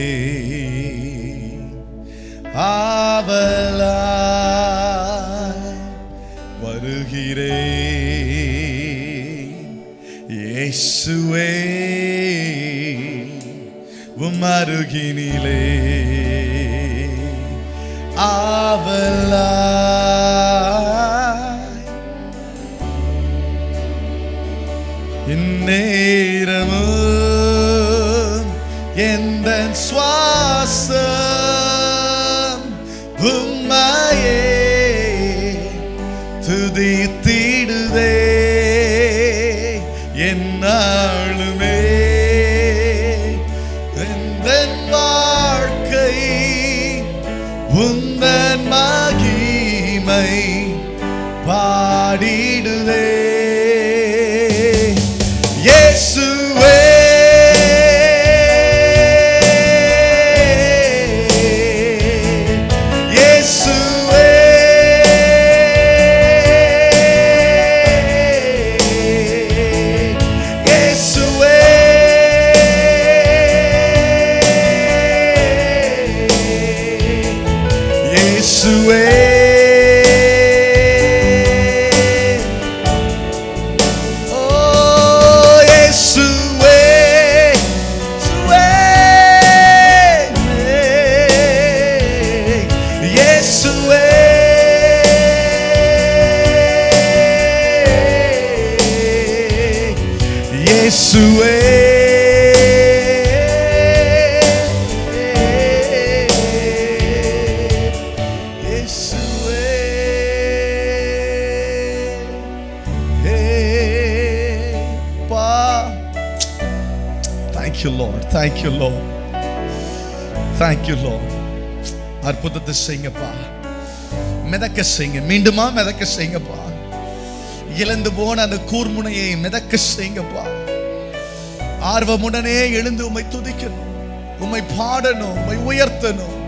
ஆவலாய் வருகிறேன். இயேசுவே உம் அருகினிலே ஆவலாய் இந்நேரமும் எந்தன் சுவாசம் உம்மையே துதித்திடுதே. என்னாலுமே எந்தன் வாழ்க்கை உந்தன் மகிமை பாடிடுதே. இயேசுவே you Lord, thank you Lord, thank you Lord. அற்புதத்தை செய்யுங்கப்பா, மிதக்க செய்யுங்க, மீண்டுமா மிதக்க செய்யுங்கப்பா. இழந்து போன அந்த கூர்முனையை மிதக்க செய்யுங்கப்பா. ஆர்வமுடனே எழுந்து உம்மை துதிக்கணும், உம்மை பாடணும், உம்மை உயர்த்தணும்,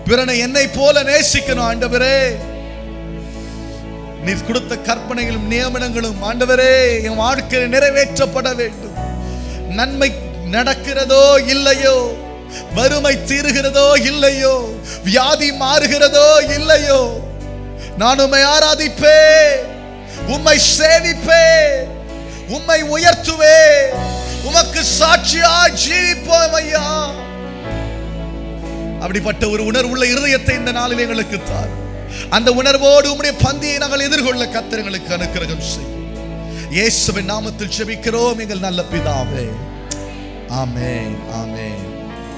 பிறனை என்னை போல நேசிக்கணும். ஆண்டவரே, நீர் கொடுத்த கற்பனைகளும் நியமனங்களும் ஆண்டவரே என் வாழ்க்கையில் நிறைவேற்றப்பட வேண்டும். நன்மை நடக்கிறதோ இல்லையோ, வறுமை தீருகிறதோ இல்லையோ, வியாதி மாறுகிறதோ இல்லையோ, நான் உம்மை ஆராதிப்பே, உம்மை சேவிப்பே, உம்மை உயர்த்துவே, உமக்கு சாட்சியாய் ஜீவிப்போம் ஐயா. அப்படிப்பட்ட ஒரு உணர்வுள்ள இருதயத்தை இந்த நாளில் எங்களுக்கு தார். அந்த உணர்வோடு உம்முடைய பந்தியை நாங்கள் எதிர்கொள்ள கர்த்தர் எங்களுக்கு அனுக்கிரகம் செய்யும். இயேசுவின் நாமத்தில் ஜெபிக்கிறோம் எங்கள் நல்ல பிதாவே. ஆமென், ஆமென்.